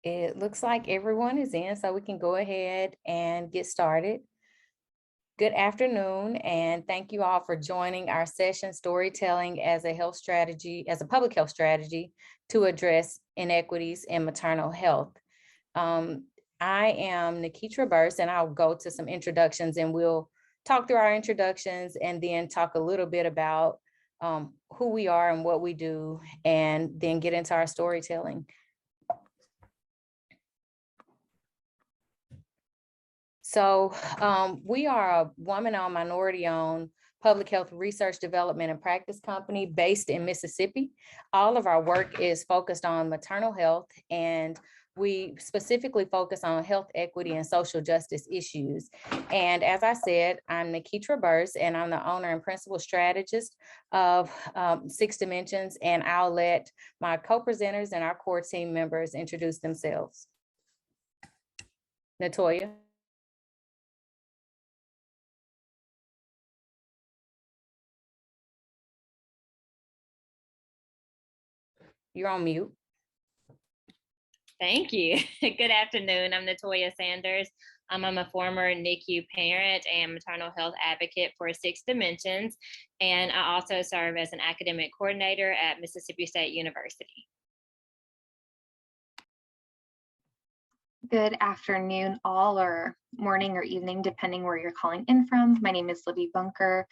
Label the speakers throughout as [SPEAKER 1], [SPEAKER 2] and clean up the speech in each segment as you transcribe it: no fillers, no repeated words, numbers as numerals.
[SPEAKER 1] It looks like everyone is in, so we can go ahead and get started. Good afternoon, and thank you all for joining our session, Storytelling as a Health Strategy, as a Public Health Strategy to address inequities in maternal health. I am Nikitra Burst, and I'll go to some introductions and we'll talk through our introductions and then talk a little bit about who we are and what we do, and then get into our storytelling. So we are a woman-owned, minority-owned public health research, development, and practice company based in Mississippi. All of our work is focused on maternal health, and we specifically focus on health equity and social justice issues. And as I said, I'm Nikitra Burst, and I'm the owner and principal strategist of Six Dimensions, and I'll let my co-presenters and our core team members introduce themselves. Natoya. You're on mute.
[SPEAKER 2] Thank you. Good afternoon. I'm Natoya Sanders. I'm a former NICU parent and maternal health advocate for Six Dimensions, and I also serve as an academic coordinator at Mississippi State University.
[SPEAKER 3] Good afternoon, all, or morning or evening, depending where you're calling in from. My name is Libby Bunker.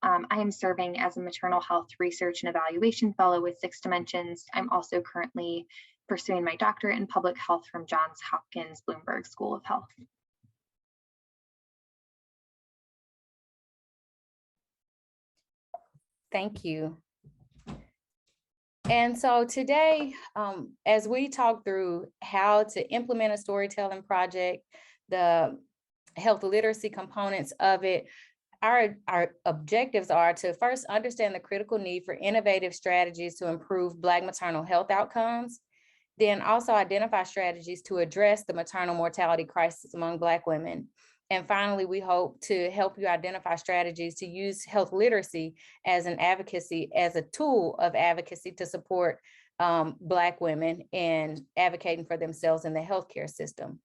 [SPEAKER 3] I am serving as a maternal health research and evaluation fellow with Six Dimensions. I'm also currently pursuing my doctorate in public health from Johns Hopkins Bloomberg School of Health.
[SPEAKER 1] Thank you. And so today, as we talk through how to implement a storytelling project, the health literacy components of it, our objectives are to first understand the critical need for innovative strategies to improve Black maternal health outcomes, then also identify strategies to address the maternal mortality crisis among Black women. And finally, we hope to help you identify strategies to use health literacy as a tool of advocacy to support Black women in advocating for themselves in the healthcare system.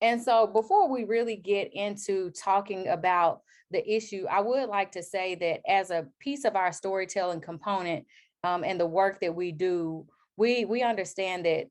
[SPEAKER 1] And so before we really get into talking about the issue, I would like to say that as a piece of our storytelling component and the work that we do, we understand that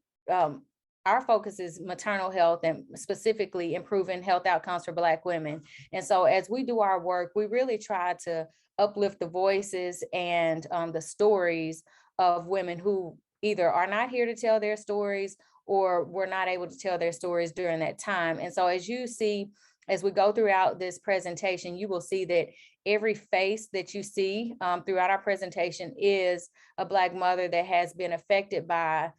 [SPEAKER 1] our focus is maternal health and specifically improving health outcomes for Black women. And so as we do our work, we really try to uplift the voices and the stories of women who either are not here to tell their stories or were not able to tell their stories during that time. And so as you see, as we go throughout this presentation, you will see that every face that you see throughout our presentation is a Black mother that has been affected by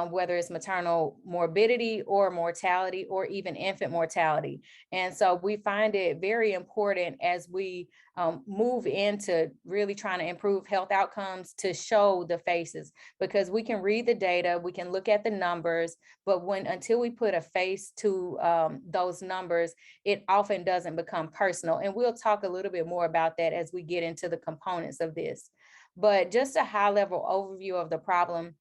[SPEAKER 1] whether it's maternal morbidity or mortality or even infant mortality. And so we find it very important as we move into really trying to improve health outcomes to show the faces, because we can read the data, we can look at the numbers, but until we put a face to those numbers, it often doesn't become personal. And we'll talk a little bit more about that as we get into the components of this. But just a high-level overview of the problem.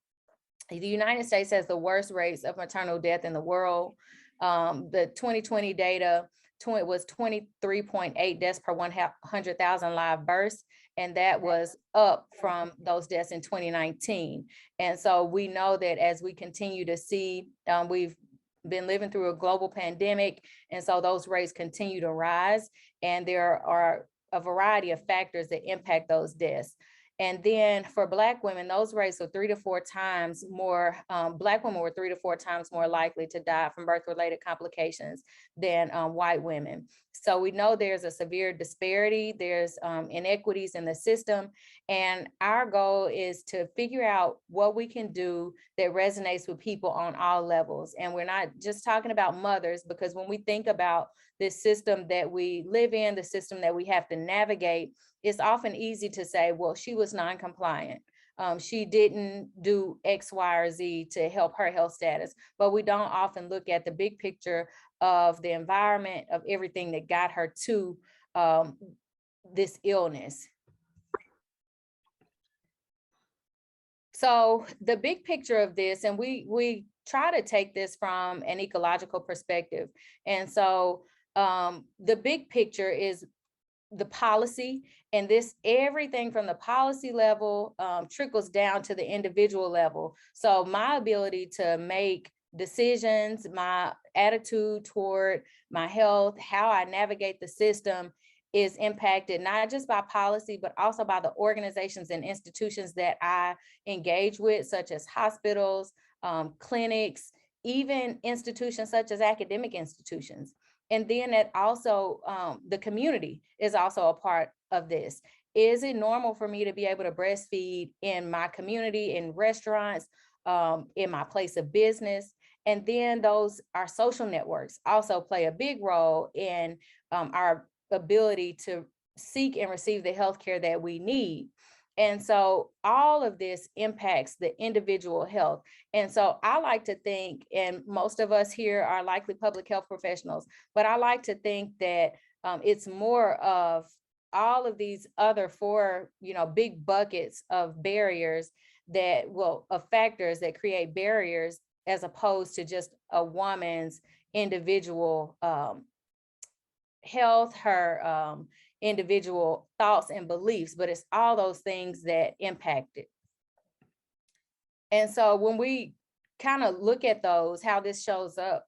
[SPEAKER 1] The United States has the worst rates of maternal death in the world. The 2020 data was 23.8 deaths per 100,000 live births, and that was up from those deaths in 2019. And so we know that as we continue to see, we've been living through a global pandemic, and so those rates continue to rise, and there are a variety of factors that impact those deaths. And then for Black women, those rates are 3 to 4 times more, Black women were 3 to 4 times more likely to die from birth-related complications than white women. So we know there's a severe disparity, there's inequities in the system, and our goal is to figure out what we can do that resonates with people on all levels. And we're not just talking about mothers, because when we think about this system that we live in, the system that we have to navigate, it's often easy to say, well, she was non-compliant. She didn't do X, Y, or Z to help her health status, but we don't often look at the big picture of the environment, of everything that got her to this illness. So the big picture of this, and we try to take this from an ecological perspective. And so the big picture is the policy, and this everything from the policy level trickles down to the individual level. So my ability to make decisions, my attitude toward my health, how I navigate the system is impacted not just by policy, but also by the organizations and institutions that I engage with, such as hospitals, clinics, even institutions such as academic institutions. And then that also, the community is also a part of this. Is it normal for me to be able to breastfeed in my community, in restaurants, in my place of business? And then our social networks also play a big role in our ability to seek and receive the healthcare that we need. And so all of this impacts the individual health. And so I like to think, and most of us here are likely public health professionals, but I like to think that it's more of all of these other four, big buckets of barriers of factors that create barriers, as opposed to just a woman's individual health, her individual thoughts and beliefs, but it's all those things that impact it. And so when we kind of look at those, how this shows up,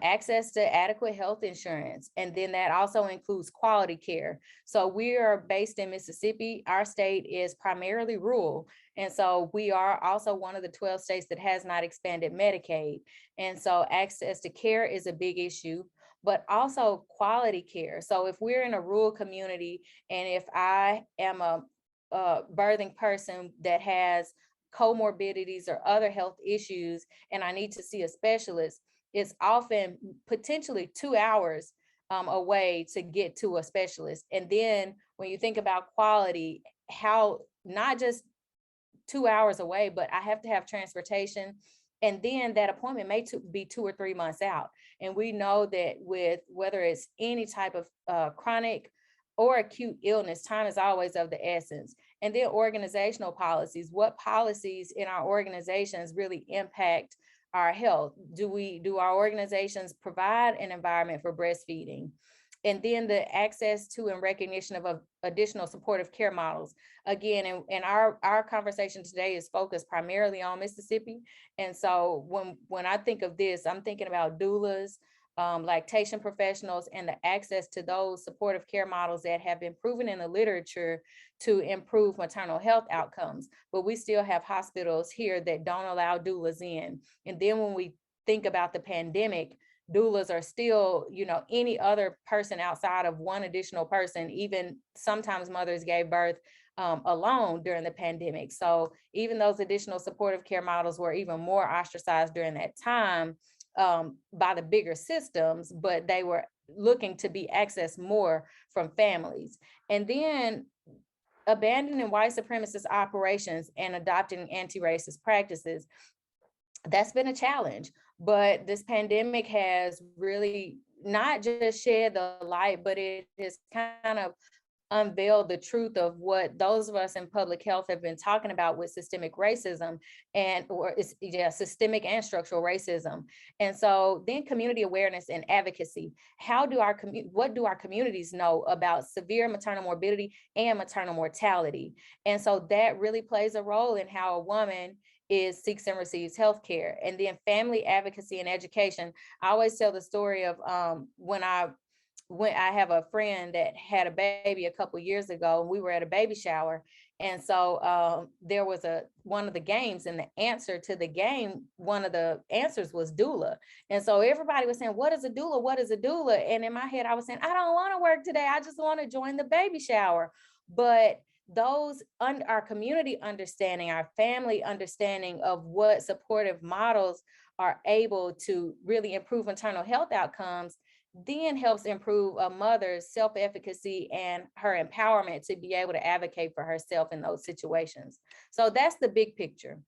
[SPEAKER 1] access to adequate health insurance, and then that also includes quality care. So we are based in Mississippi. Our state is primarily rural. And so we are also one of the 12 states that has not expanded Medicaid. And so access to care is a big issue, but also quality care. So if we're in a rural community, and if I am a birthing person that has comorbidities or other health issues, and I need to see a specialist, it's often potentially 2 hours away to get to a specialist. And then when you think about quality, how not just 2 hours away, but I have to have transportation. And then that appointment may be 2 or 3 months out. And we know that with whether it's any type of chronic or acute illness, time is always of the essence. And then organizational policies, what policies in our organizations really impact our health? Do our organizations provide an environment for breastfeeding? And then the access to and recognition of additional supportive care models. Again, and our conversation today is focused primarily on Mississippi. And so when I think of this, I'm thinking about doulas, lactation professionals, and the access to those supportive care models that have been proven in the literature to improve maternal health outcomes. But we still have hospitals here that don't allow doulas in. And then when we think about the pandemic, doulas are still, any other person outside of one additional person. Even sometimes mothers gave birth alone during the pandemic. So even those additional supportive care models were even more ostracized during that time by the bigger systems, but they were looking to be accessed more from families. And then abandoning white supremacist operations and adopting anti-racist practices, that's been a challenge. But this pandemic has really not just shed the light, but it has kind of unveiled the truth of what those of us in public health have been talking about with systemic racism systemic and structural racism. And so then community awareness and advocacy. What do our communities know about severe maternal morbidity and maternal mortality? And so that really plays a role in how a woman seeks and receives healthcare. And then family advocacy and education. I always tell the story of when I have a friend that had a baby a couple years ago, and we were at a baby shower. And so there was one of the games, and the answer to the game, one of the answers was doula. And so everybody was saying, what is a doula? What is a doula? And in my head, I was saying, I don't want to work today. I just want to join the baby shower. But our community understanding, our family understanding of what supportive models are able to really improve maternal health outcomes then helps improve a mother's self-efficacy and her empowerment to be able to advocate for herself in those situations. So that's the big picture.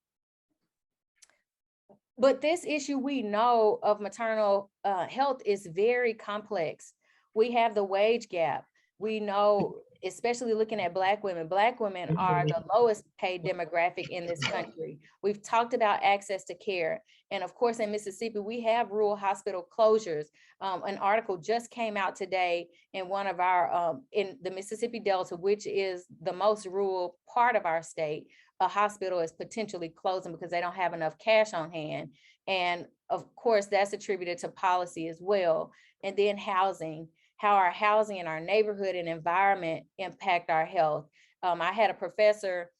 [SPEAKER 1] But this issue we know of maternal health is very complex. We have the wage gap. We know especially looking at Black women are the lowest paid demographic in this country. We've talked about access to care. And of course, in Mississippi, we have rural hospital closures. An article just came out today in one of our, in the Mississippi Delta, which is the most rural part of our state. A hospital is potentially closing because they don't have enough cash on hand. And of course, that's attributed to policy as well. And then housing, how our housing and our neighborhood and environment impact our health. I had a professor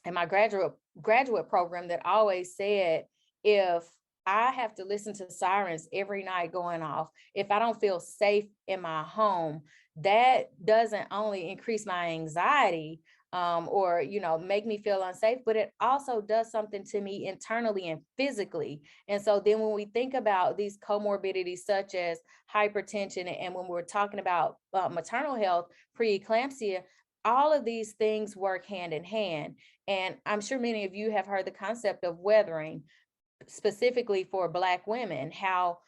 [SPEAKER 1] in my graduate program that always said, if I have to listen to sirens every night going off, if I don't feel safe in my home, that doesn't only increase my anxiety, or make me feel unsafe, but it also does something to me internally and physically. And so then when we think about these comorbidities such as hypertension, and when we're talking about maternal health, preeclampsia, all of these things work hand in hand. And I'm sure many of you have heard the concept of weathering, specifically for Black women, how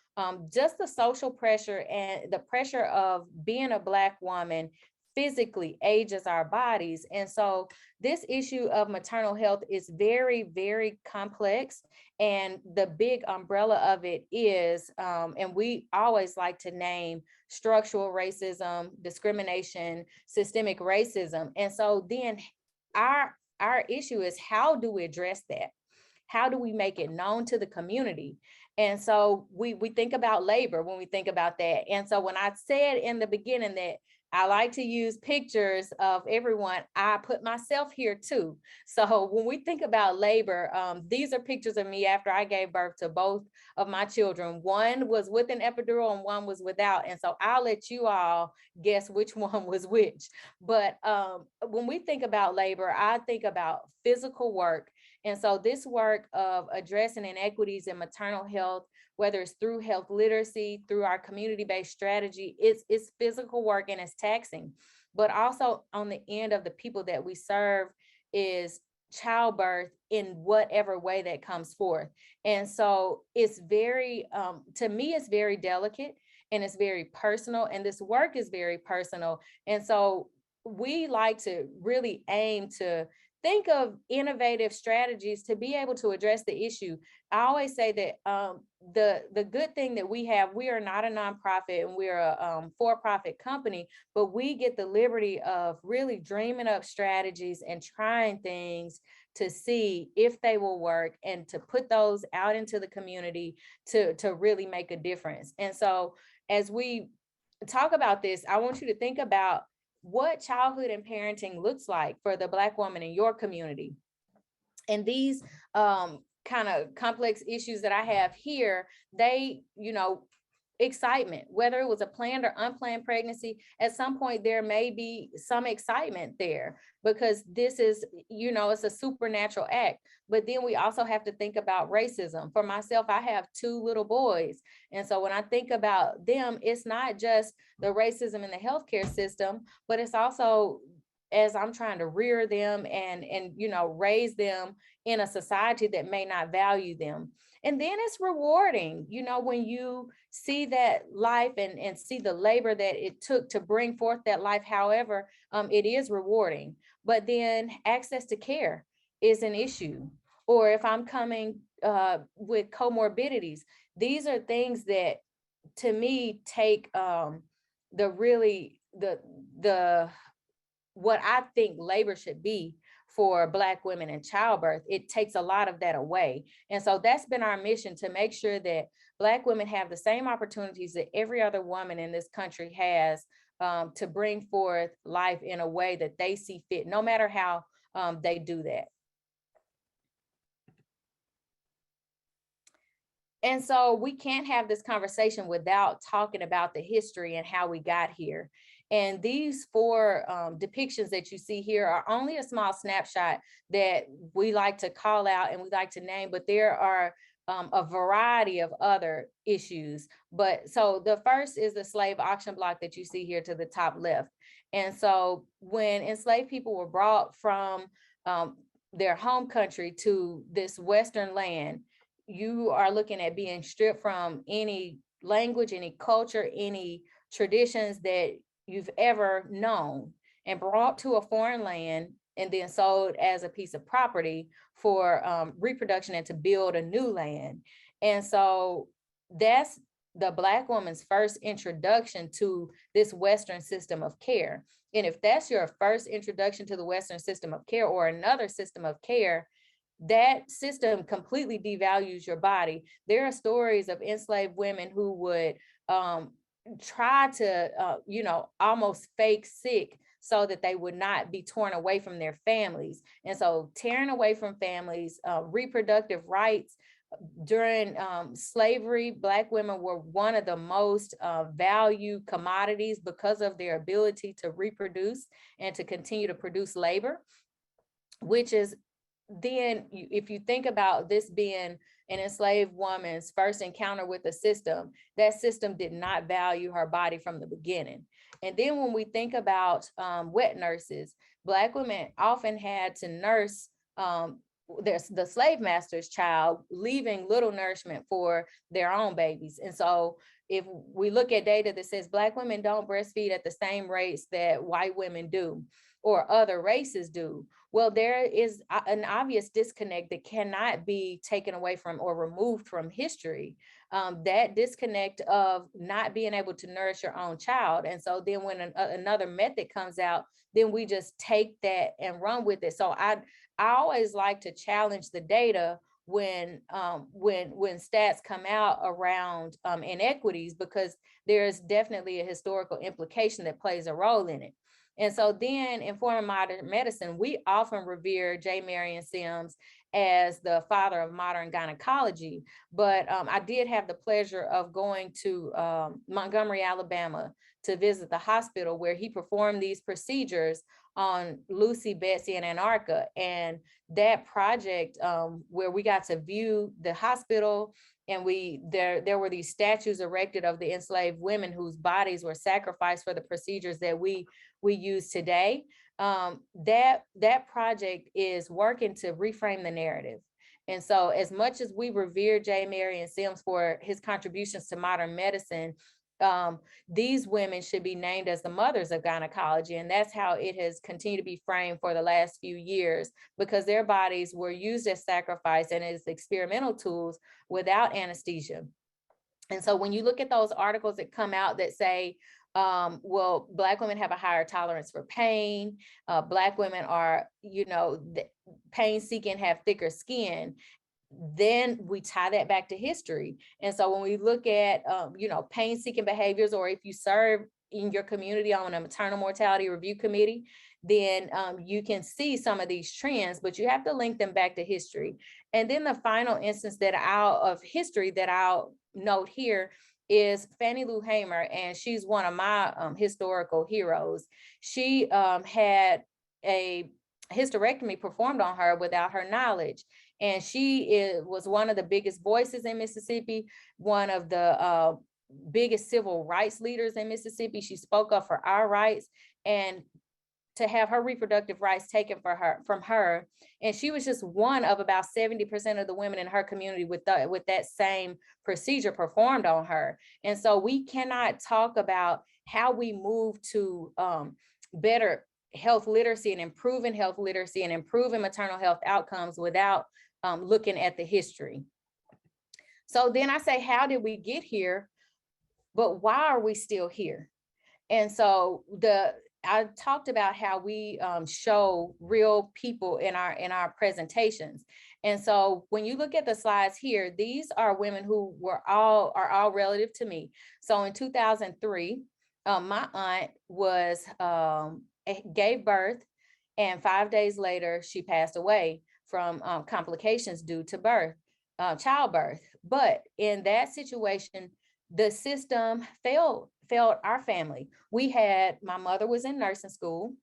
[SPEAKER 1] just the social pressure and the pressure of being a Black woman physically ages our bodies. And so this issue of maternal health is very, very complex. And the big umbrella of it is, and we always like to name structural racism, discrimination, systemic racism. And so then our issue is, how do we address that? How do we make it known to the community? And so we think about labor when we think about that. And so when I said in the beginning that I like to use pictures of everyone, I put myself here too. So when we think about labor, these are pictures of me after I gave birth to both of my children. One was with an epidural and one was without. And so I'll let you all guess which one was which. But when we think about labor, I think about physical work. And so this work of addressing inequities in maternal health, whether it's through health literacy, through our community-based strategy, it's physical work and it's taxing. But also on the end of the people that we serve is childbirth in whatever way that comes forth. And so it's very, to me, it's very delicate and it's very personal, and this work is very personal. And so we like to really aim to think of innovative strategies to be able to address the issue. I always say that the good thing that we have, we are not a nonprofit and we're a for-profit company, but we get the liberty of really dreaming up strategies and trying things to see if they will work and to put those out into the community to really make a difference. And so as we talk about this, I want you to think about what childhood and parenting looks like for the Black woman in your community. And these kind of complex issues that I have here, they, excitement, whether it was a planned or unplanned pregnancy, at some point there may be some excitement there because this is, it's a supernatural act. But then we also have to think about racism. For myself, I have 2 little boys. And so when I think about them, it's not just the racism in the healthcare system, but it's also as I'm trying to rear them and raise them in a society that may not value them. And then it's rewarding, when you see that life and see the labor that it took to bring forth that life. However, it is rewarding. But then access to care is an issue. Or if I'm coming with comorbidities, these are things that to me take what I think labor should be for Black women in childbirth. It takes a lot of that away. And so that's been our mission, to make sure that Black women have the same opportunities that every other woman in this country has, to bring forth life in a way that they see fit, no matter how they do that. And so we can't have this conversation without talking about the history and how we got here. And these 4 depictions that you see here are only a small snapshot that we like to call out and we like to name, but there are a variety of other issues. But so the first is the slave auction block that you see here to the top left. And so when enslaved people were brought from their home country to this Western land, you are looking at being stripped from any language, any culture, any traditions that you've ever known. and brought to a foreign land and then sold as a piece of property for reproduction and to build a new land. And so that's the Black woman's first introduction to this Western system of care. And if that's your first introduction to the Western system of care or another system of care, that system completely devalues your body. There are stories of enslaved women who would try to, almost fake sick so that they would not be torn away from their families. And so tearing away from families, reproductive rights. During slavery, Black women were one of the most valued commodities because of their ability to reproduce and to continue to produce labor, which is then, if you think about this being an enslaved woman's first encounter with the system, that system did not value her body from the beginning. And then when we think about wet nurses, Black women often had to nurse the slave master's child, leaving little nourishment for their own babies. And so if we look at data that says Black women don't breastfeed at the same rates that white women do or other races do, well, there is an obvious disconnect that cannot be taken away from or removed from history. That disconnect of not being able to nourish your own child. And so then when another method comes out, then we just take that and run with it. So I always like to challenge the data when stats come out around inequities, because there's definitely a historical implication that plays a role in it. And so then in former modern medicine, we often revere J. Marion Sims as the father of modern gynecology. But I did have the pleasure of going to Montgomery, Alabama, to visit the hospital where he performed these procedures on Lucy, Betsy, and Anarcha. And that project where we got to view the hospital, and there were these statues erected of the enslaved women whose bodies were sacrificed for the procedures that we use today. That project is working to reframe the narrative. And so as much as we revere J. Marion Sims for his contributions to modern medicine, these women should be named as the mothers of gynecology. And that's how it has continued to be framed for the last few years, because their bodies were used as sacrifice and as experimental tools without anesthesia. And so when you look at those articles that come out that say, well, Black women have a higher tolerance for pain, Black women are, pain seeking, have thicker skin, then we tie that back to history. And so when we look at, pain seeking behaviors, or if you serve in your community on a maternal mortality review committee, then you can see some of these trends, but you have to link them back to history. And then the final instance of history that I'll note here is Fannie Lou Hamer, and she's one of my historical heroes. She had a hysterectomy performed on her without her knowledge. And she was one of the biggest voices in Mississippi, one of the biggest civil rights leaders in Mississippi. She spoke up for our rights, and to have her reproductive rights taken from her. And she was just one of about 70% of the women in her community with that same procedure performed on her. And so we cannot talk about how we move to better health literacy and improving health literacy and improving maternal health outcomes without looking at the history. So then I say, how did we get here? But why are we still here? And so I talked about how we show real people in our presentations. And so when you look at the slides here, these are women who are all relative to me. So in 2003, my aunt gave birth, and 5 days later, she passed away from complications due to childbirth. But in that situation, the system failed our family. My mother was in nursing school.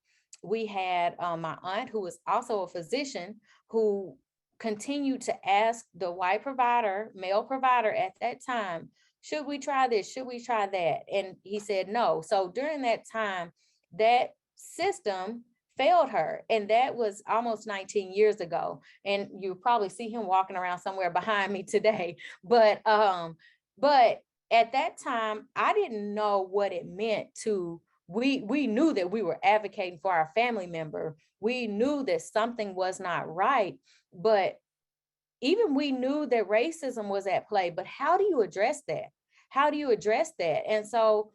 [SPEAKER 1] We had my aunt, who was also a physician, who continued to ask the white provider, male provider at that time, should we try this? Should we try that? And he said no. So during that time, that system failed her. And that was almost 19 years ago. And you probably see him walking around somewhere behind me today. But at that time, I didn't know what it meant to we knew that we were advocating for our family member. We knew that something was not right, but even we knew that racism was at play. But how do you address that? How do you address that? And so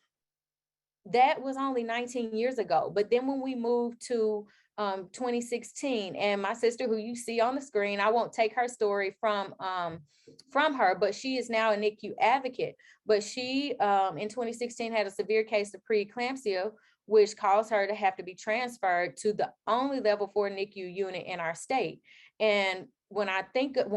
[SPEAKER 1] that was only 19 years ago. But then when we moved to 2016, and my sister, who you see on the screen, I won't take her story from her, but she is now a NICU advocate. But she in 2016 had a severe case of preeclampsia, which caused her to have to be transferred to the only level 4 NICU unit in our state. And when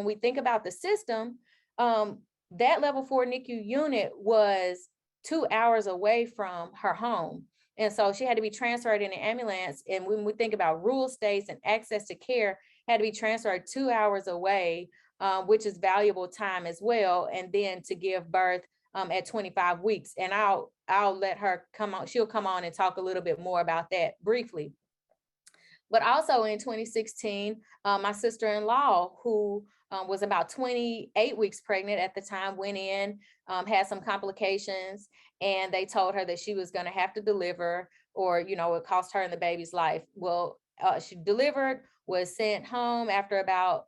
[SPEAKER 1] we think about the system, that level 4 NICU unit was 2 hours away from her home. And so she had to be transferred in an ambulance. And when we think about rural states and access to care, had to be transferred 2 hours away, which is valuable time as well. And then to give birth at 25 weeks. And I'll let her come on. She'll come on and talk a little bit more about that briefly. But also in 2016, my sister-in-law, who was about 28 weeks pregnant at the time, went in, had some complications, and they told her that she was going to have to deliver, or, it cost her and the baby's life. Well, she delivered, was sent home after about,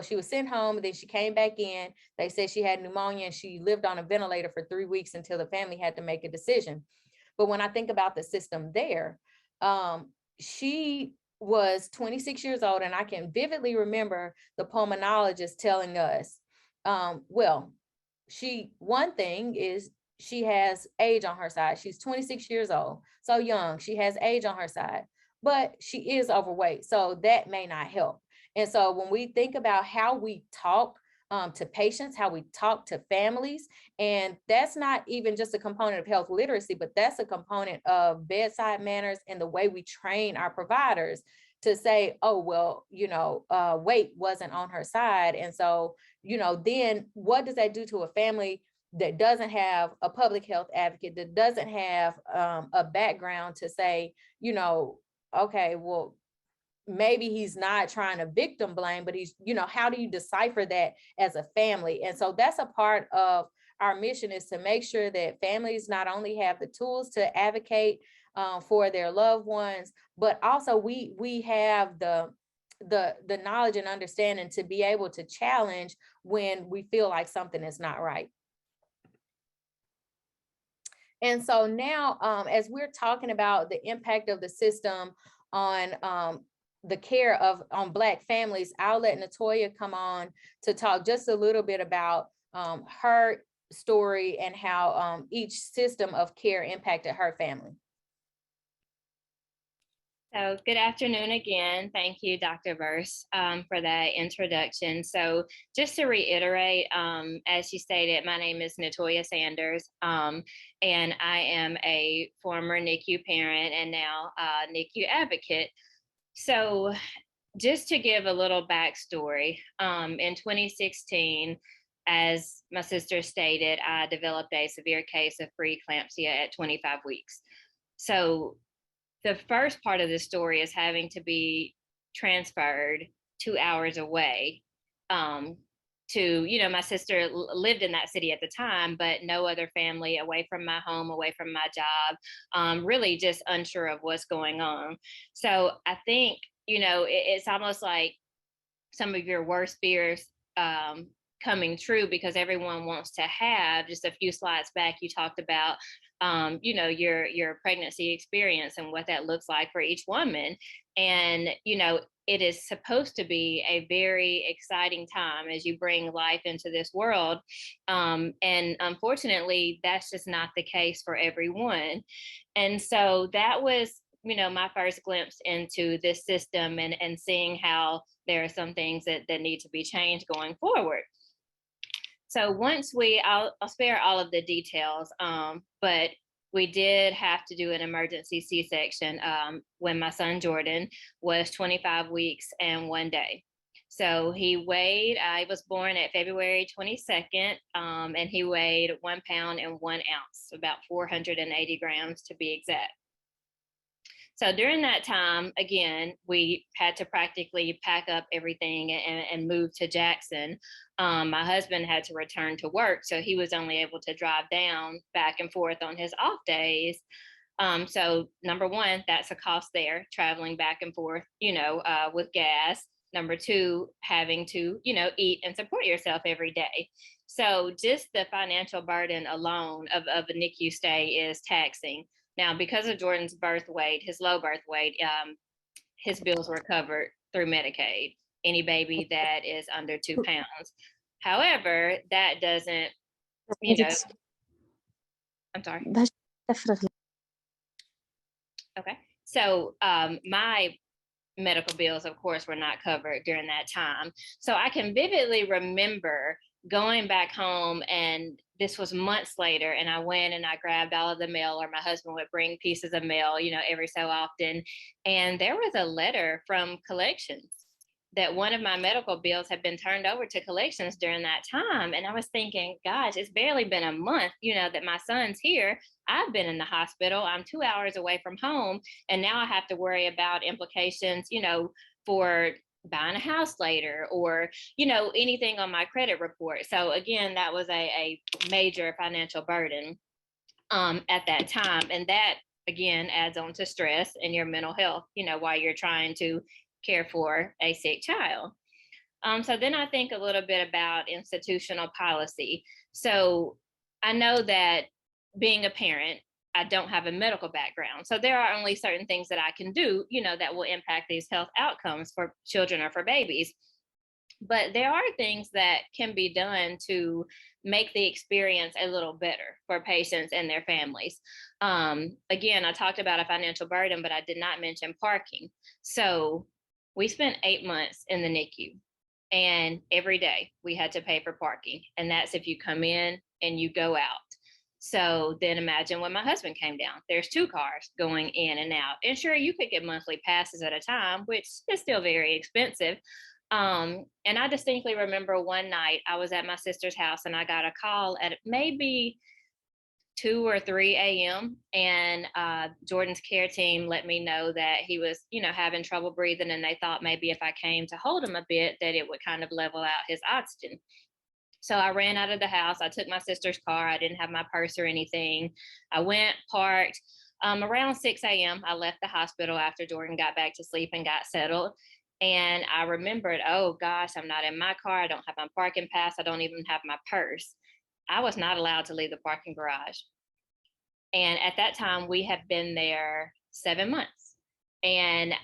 [SPEAKER 1] she was sent home, and then she came back in. They said she had pneumonia, and she lived on a ventilator for 3 weeks until the family had to make a decision. But when I think about the system there, she was 26 years old, and I can vividly remember the pulmonologist telling us, one thing is she has age on her side. She's 26 years old, so young. She has age on her side, but she is overweight, so that may not help. And so when we think about how we talk to patients, how we talk to families, and that's not even just a component of health literacy, but that's a component of bedside manners and the way we train our providers to say, oh, well, weight wasn't on her side. And so, then what does that do to a family that doesn't have a public health advocate, that doesn't have a background to say, okay, well, maybe he's not trying to victim blame, but he's, how do you decipher that as a family? And so that's a part of our mission, is to make sure that families not only have the tools to advocate for their loved ones, but also we have the knowledge and understanding to be able to challenge when we feel like something is not right. And so now, as we're talking about the impact of the system on the care on Black families, I'll let Natoya come on to talk just a little bit about her story and how each system of care impacted her family.
[SPEAKER 2] So good afternoon again. Thank you, Dr. Verse, for that introduction. So just to reiterate, as you stated, my name is Natoya Sanders, and I am a former NICU parent and now NICU advocate. So just to give a little backstory, in 2016, as my sister stated, I developed a severe case of preeclampsia at 25 weeks. So the first part of the story is having to be transferred 2 hours away to, my sister lived in that city at the time, but no other family, away from my home, away from my job, really just unsure of what's going on. So I think, it's almost like some of your worst fears coming true, because everyone wants to have, just a few slides back, you talked about your pregnancy experience and what that looks like for each woman. And, it is supposed to be a very exciting time as you bring life into this world. And unfortunately, that's just not the case for everyone. And so that was, my first glimpse into this system and seeing how there are some things that need to be changed going forward. So once I'll spare all of the details, but we did have to do an emergency C-section when my son Jordan was 25 weeks and 1 day. So I was born at February 22nd, and he weighed 1 pound and 1 ounce, about 480 grams to be exact. So during that time, again, we had to practically pack up everything and move to Jackson. My husband had to return to work, so he was only able to drive down back and forth on his off days. So number one, that's a cost there, traveling back and forth, with gas. Number two, having to, eat and support yourself every day. So just the financial burden alone of a NICU stay is taxing. Now, because of Jordan's birth weight, his low birth weight, his bills were covered through Medicaid, any baby that is under 2 pounds. However, that doesn't, I'm sorry. Okay. So my medical bills, of course, were not covered during that time. So I can vividly remember going back home, and this was months later, and I went and I grabbed all of the mail, or my husband would bring pieces of mail, every so often. And there was a letter from collections that one of my medical bills had been turned over to collections during that time. And I was thinking, gosh, it's barely been a month, that my son's here. I've been in the hospital. I'm 2 hours away from home. And now I have to worry about implications, for buying a house later, or, anything on my credit report. So again, that was a major financial burden at that time. And that, again, adds on to stress and your mental health, while you're trying to care for a sick child. So then I think a little bit about institutional policy. So I know that being a parent, I don't have a medical background. So there are only certain things that I can do, that will impact these health outcomes for children or for babies. But there are things that can be done to make the experience a little better for patients and their families. Again, I talked about a financial burden, but I did not mention parking. So we spent 8 months in the NICU, and every day we had to pay for parking. And that's if you come in and you go out. So then imagine when my husband came down, there's 2 cars going in and out. And sure, you could get monthly passes at a time, which is still very expensive. And I distinctly remember one night I was at my sister's house and I got a call at maybe 2 or 3 a.m. And Jordan's care team let me know that he was, having trouble breathing. And they thought maybe if I came to hold him a bit, that it would kind of level out his oxygen. So I ran out of the house. I took my sister's car. I didn't have my purse or anything. I went, parked. Around 6 a.m., I left the hospital after Jordan got back to sleep and got settled. And I remembered, oh gosh, I'm not in my car. I don't have my parking pass. I don't even have my purse. I was not allowed to leave the parking garage. And at that time, we had been there 7 months. And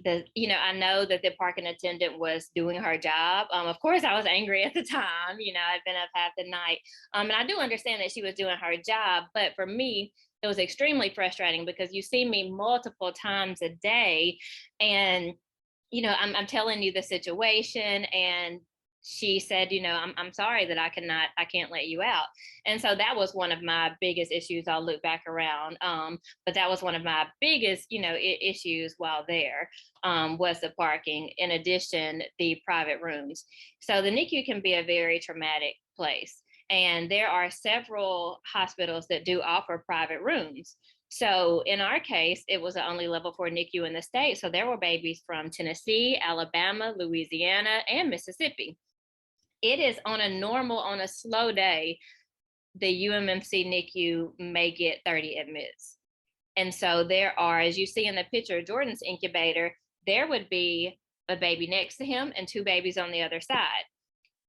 [SPEAKER 2] I know that the parking attendant was doing her job. Of course, I was angry at the time. I'd been up half the night. And I do understand that she was doing her job. But for me, it was extremely frustrating because you see me multiple times a day. And I'm telling you the situation, and she said, I'm sorry that I can't let you out. And so that was one of my biggest issues. I'll look back around. But that was one of my biggest, issues while there, was the parking. In addition, the private rooms. So the NICU can be a very traumatic place. And there are several hospitals that do offer private rooms. So in our case, it was the only level 4 NICU in the state. So there were babies from Tennessee, Alabama, Louisiana, and Mississippi. It is on a slow day, the UMMC NICU may get 30 admits. And so there are, as you see in the picture, Jordan's incubator, there would be a baby next to him and 2 babies on the other side.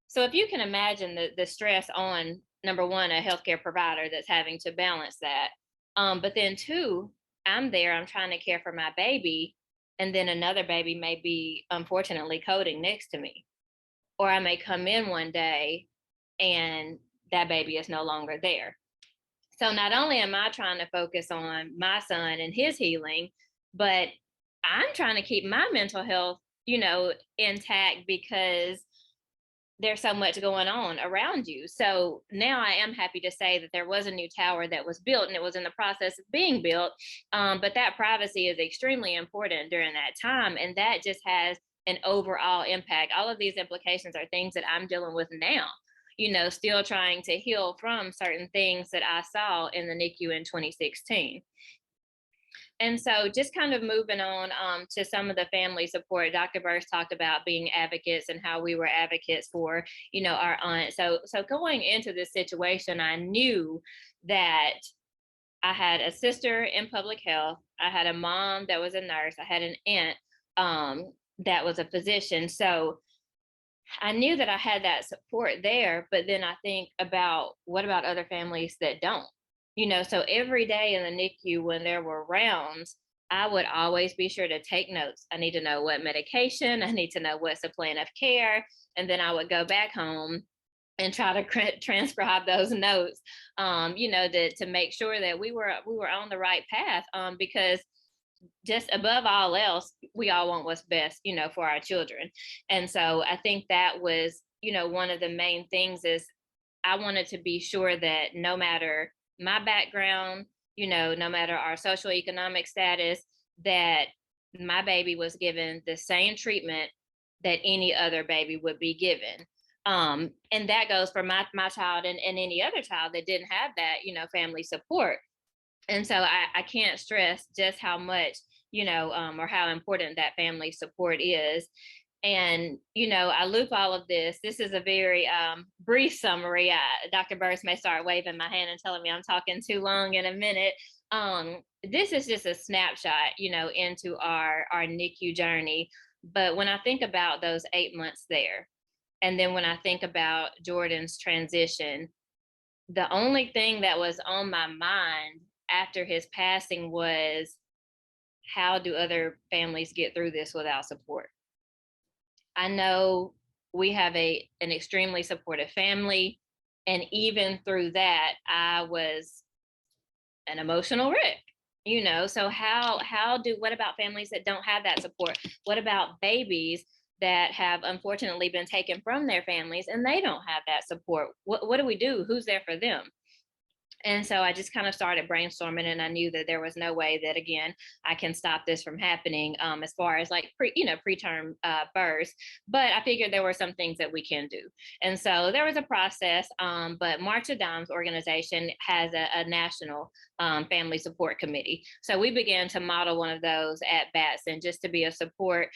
[SPEAKER 2] So if you can imagine the stress on, number one, a healthcare provider that's having to balance that. But then 2, I'm there, I'm trying to care for my baby, and then another baby may be unfortunately coding next to me. Or I may come in one day and that baby is no longer there. So not only am I trying to focus on my son and his healing, but I'm trying to keep my mental health, intact, because there's so much going on around you. So now I am happy to say that there was a new tower that was built, and it was in the process of being built. But that privacy is extremely important during that time. And that just has an overall impact. All of these implications are things that I'm dealing with now, still trying to heal from certain things that I saw in the NICU in 2016. And so just kind of moving on to some of the family support, Dr. Burst talked about being advocates and how we were advocates for, our aunt. So going into this situation, I knew that I had a sister in public health. I had a mom that was a nurse. I had an aunt that was a physician. So I knew that I had that support there, but then I think about what about other families that don't? So every day in the NICU when there were rounds, I would always be sure to take notes. I need to know what medication, I need to know what's the plan of care, and then I would go back home and try to transcribe those notes, to make sure that we were on the right path, because just above all else, we all want what's best, for our children. And so I think that was, one of the main things is I wanted to be sure that no matter my background, no matter our social economic status, that my baby was given the same treatment that any other baby would be given. And that goes for my child and any other child that didn't have that, family support. And so I can't stress just how much, or how important that family support is. And, I loop all of this. This is a very brief summary. Dr. Burris may start waving my hand and telling me I'm talking too long in a minute. This is just a snapshot, into our NICU journey. But when I think about those 8 months there, and then when I think about Jordan's transition, the only thing that was on my mind after his passing was, how do other families get through this without support? I know we have an extremely supportive family, and even through that, I was an emotional wreck. So what about families that don't have that support? What about babies that have unfortunately been taken from their families and they don't have that support? What do we do? Who's there for them? And so I just kind of started brainstorming, and I knew that there was no way that, again, I can stop this from happening, as far as like preterm births. But I figured there were some things that we can do. And so there was a process, but March of Dimes organization has a national family support committee. So we began to model one of those at Batson, just to be a support,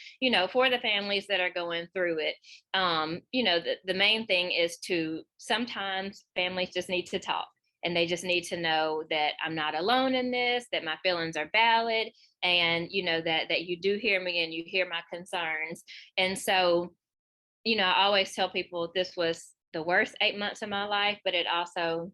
[SPEAKER 2] for the families that are going through it. The main thing is to, sometimes families just need to talk. And they just need to know that I'm not alone in this, that my feelings are valid, and, that you do hear me and you hear my concerns. And so, I always tell people this was the worst 8 months of my life, but it also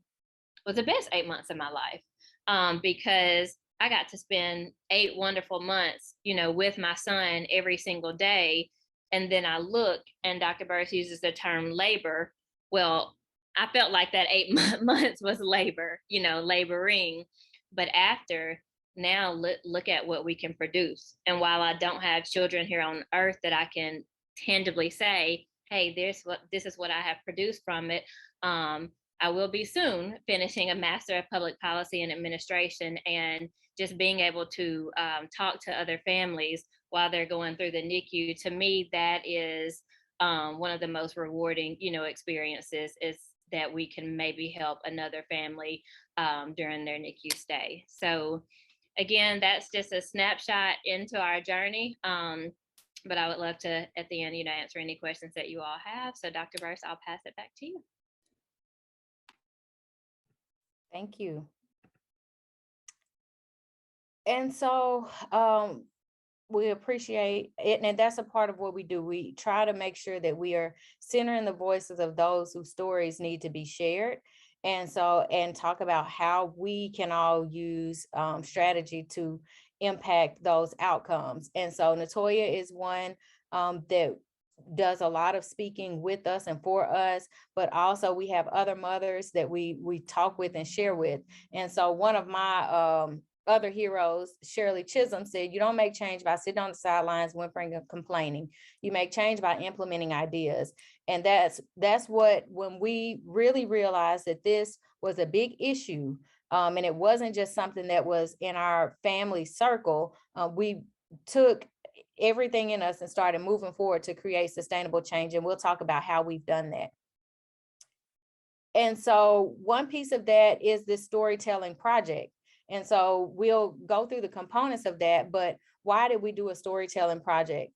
[SPEAKER 2] was the best 8 months of my life, because I got to spend 8 wonderful months, with my son every single day. And then I look, and Dr. Burris uses the term labor. Well, I felt like that 8 months was labor, laboring. But after, now look at what we can produce. And while I don't have children here on earth that I can tangibly say, hey, this is what I have produced from it, I will be soon finishing a Master of Public Policy and Administration, and just being able to talk to other families while they're going through the NICU. To me, that is one of the most rewarding, experiences, is that we can maybe help another family during their NICU stay. So again, that's just a snapshot into our journey. But I would love to, at the end, answer any questions that you all have. So Dr. Burris, I'll pass it back to you.
[SPEAKER 1] Thank you. And so we appreciate it, and that's a part of what we do. We try to make sure that we are centering the voices of those whose stories need to be shared, and talk about how we can all use strategy to impact those outcomes. And so Natoya is one that does a lot of speaking with us and for us, but also we have other mothers that we talk with and share with. And so one of my other heroes, Shirley Chisholm, said, you don't make change by sitting on the sidelines, whimpering and complaining. You make change by implementing ideas. And that's what, when we really realized that this was a big issue, and it wasn't just something that was in our family circle, we took everything in us and started moving forward to create sustainable change. And we'll talk about how we've done that. And so one piece of that is this storytelling project. And so we'll go through the components of that, but why did we do a storytelling project?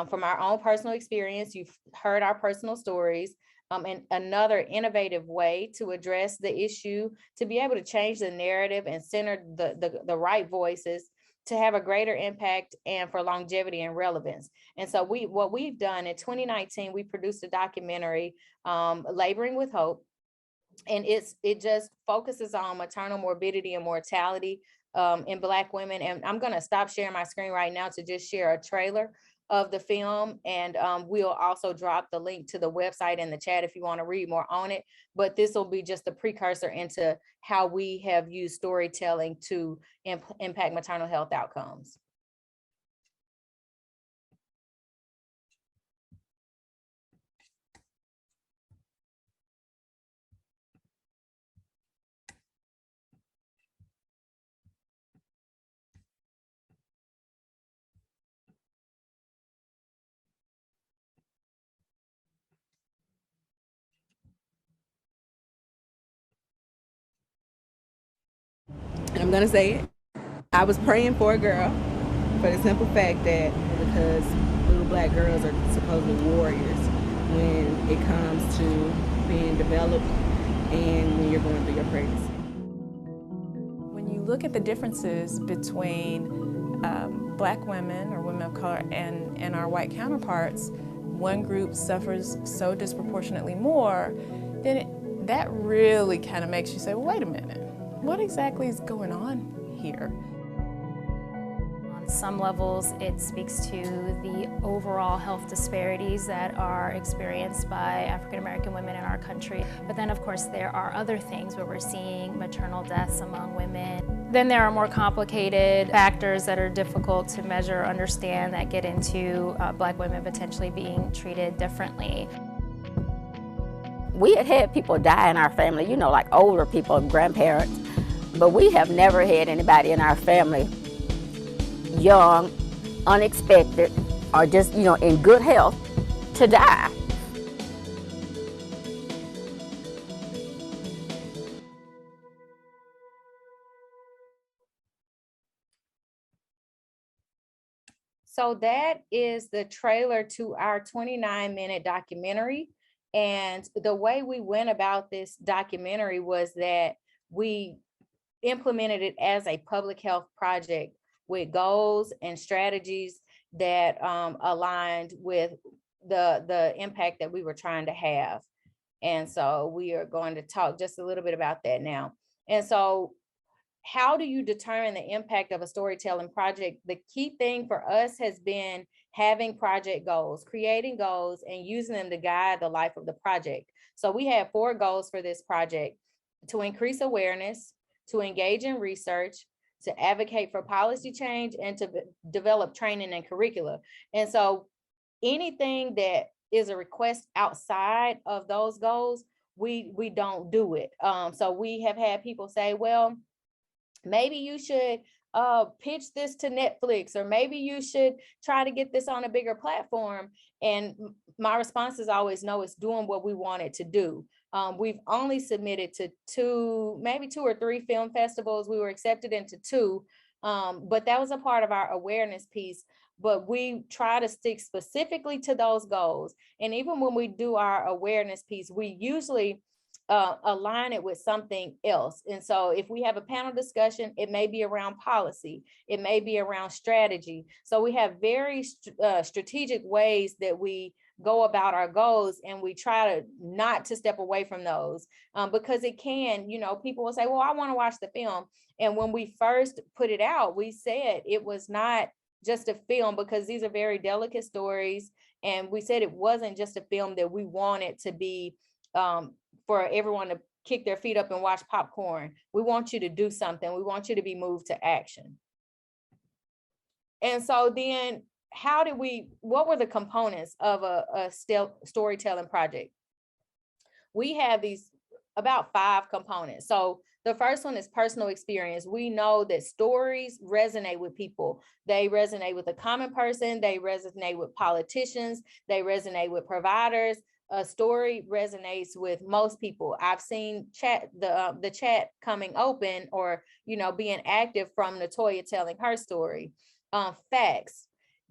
[SPEAKER 1] From our own personal experience, you've heard our personal stories. and another innovative way to address the issue, to be able to change the narrative and center the right voices, to have a greater impact and for longevity and relevance. And so what we've done in 2019, we produced a documentary, Laboring with Hope, and it just focuses on maternal morbidity and mortality in Black women. And I'm going to stop sharing my screen right now to just share a trailer of the film, and we'll also drop the link to the website in the chat if you want to read more on it. But this will be just a precursor into how we have used storytelling to impact maternal health outcomes.
[SPEAKER 4] And I'm gonna say it. I was praying for a girl for the simple fact that because little Black girls are supposedly warriors when it comes to being developed and when you're going through your pregnancy.
[SPEAKER 5] When you look at the differences between Black women or women of color and our white counterparts, one group suffers so disproportionately more, then that really kind of makes you say, well, wait a minute, what exactly is going on here?
[SPEAKER 6] On some levels, it speaks to the overall health disparities that are experienced by African American women in our country. But then, of course, there are other things where we're seeing maternal deaths among women. Then there are more complicated factors that are difficult to measure or understand that get into Black women potentially being treated differently.
[SPEAKER 7] We had people die in our family, you know, like older people, grandparents, but we have never had anybody in our family, young, unexpected, or just, you know, in good health, to die.
[SPEAKER 1] So that is the trailer to our 29-minute documentary. And the way we went about this documentary was that we implemented it as a public health project with goals and strategies that aligned with the impact that we were trying to have. And so we are going to talk just a little bit about that now. And so how do you determine the impact of a storytelling project? The key thing for us has been having project goals, creating goals and using them to guide the life of the project. So we have 4 goals for this project: to increase awareness, to engage in research, to advocate for policy change, and to develop training and curricula. And so anything that is a request outside of those goals, we don't do it. So we have had people say, well, maybe you should pitch this to Netflix, or maybe you should try to get this on a bigger platform. And my response is always, no, it's doing what we want it to do. We've only submitted to maybe 2 or 3 film festivals. We were accepted into 2, but that was a part of our awareness piece. But we try to stick specifically to those goals. And even when we do our awareness piece, we usually align it with something else. And so if we have a panel discussion, it may be around policy, it may be around strategy. So we have very strategic ways that we go about our goals, and we try to not to step away from those because it can, you know, people will say, well, I want to watch the film. And when we first put it out, we said it was not just a film, because these are very delicate stories. And we said it wasn't just a film that we wanted to be for everyone to kick their feet up and watch popcorn. We want you to do something. We want you to be moved to action. And so then what were the components of a storytelling project? We have these about 5 components. So the first one is personal experience. We know that stories resonate with people. They resonate with the common person. They resonate with politicians. They resonate with providers. A story resonates with most people. I've seen the chat coming open, or, you know, being active from Natoya telling her story. Facts,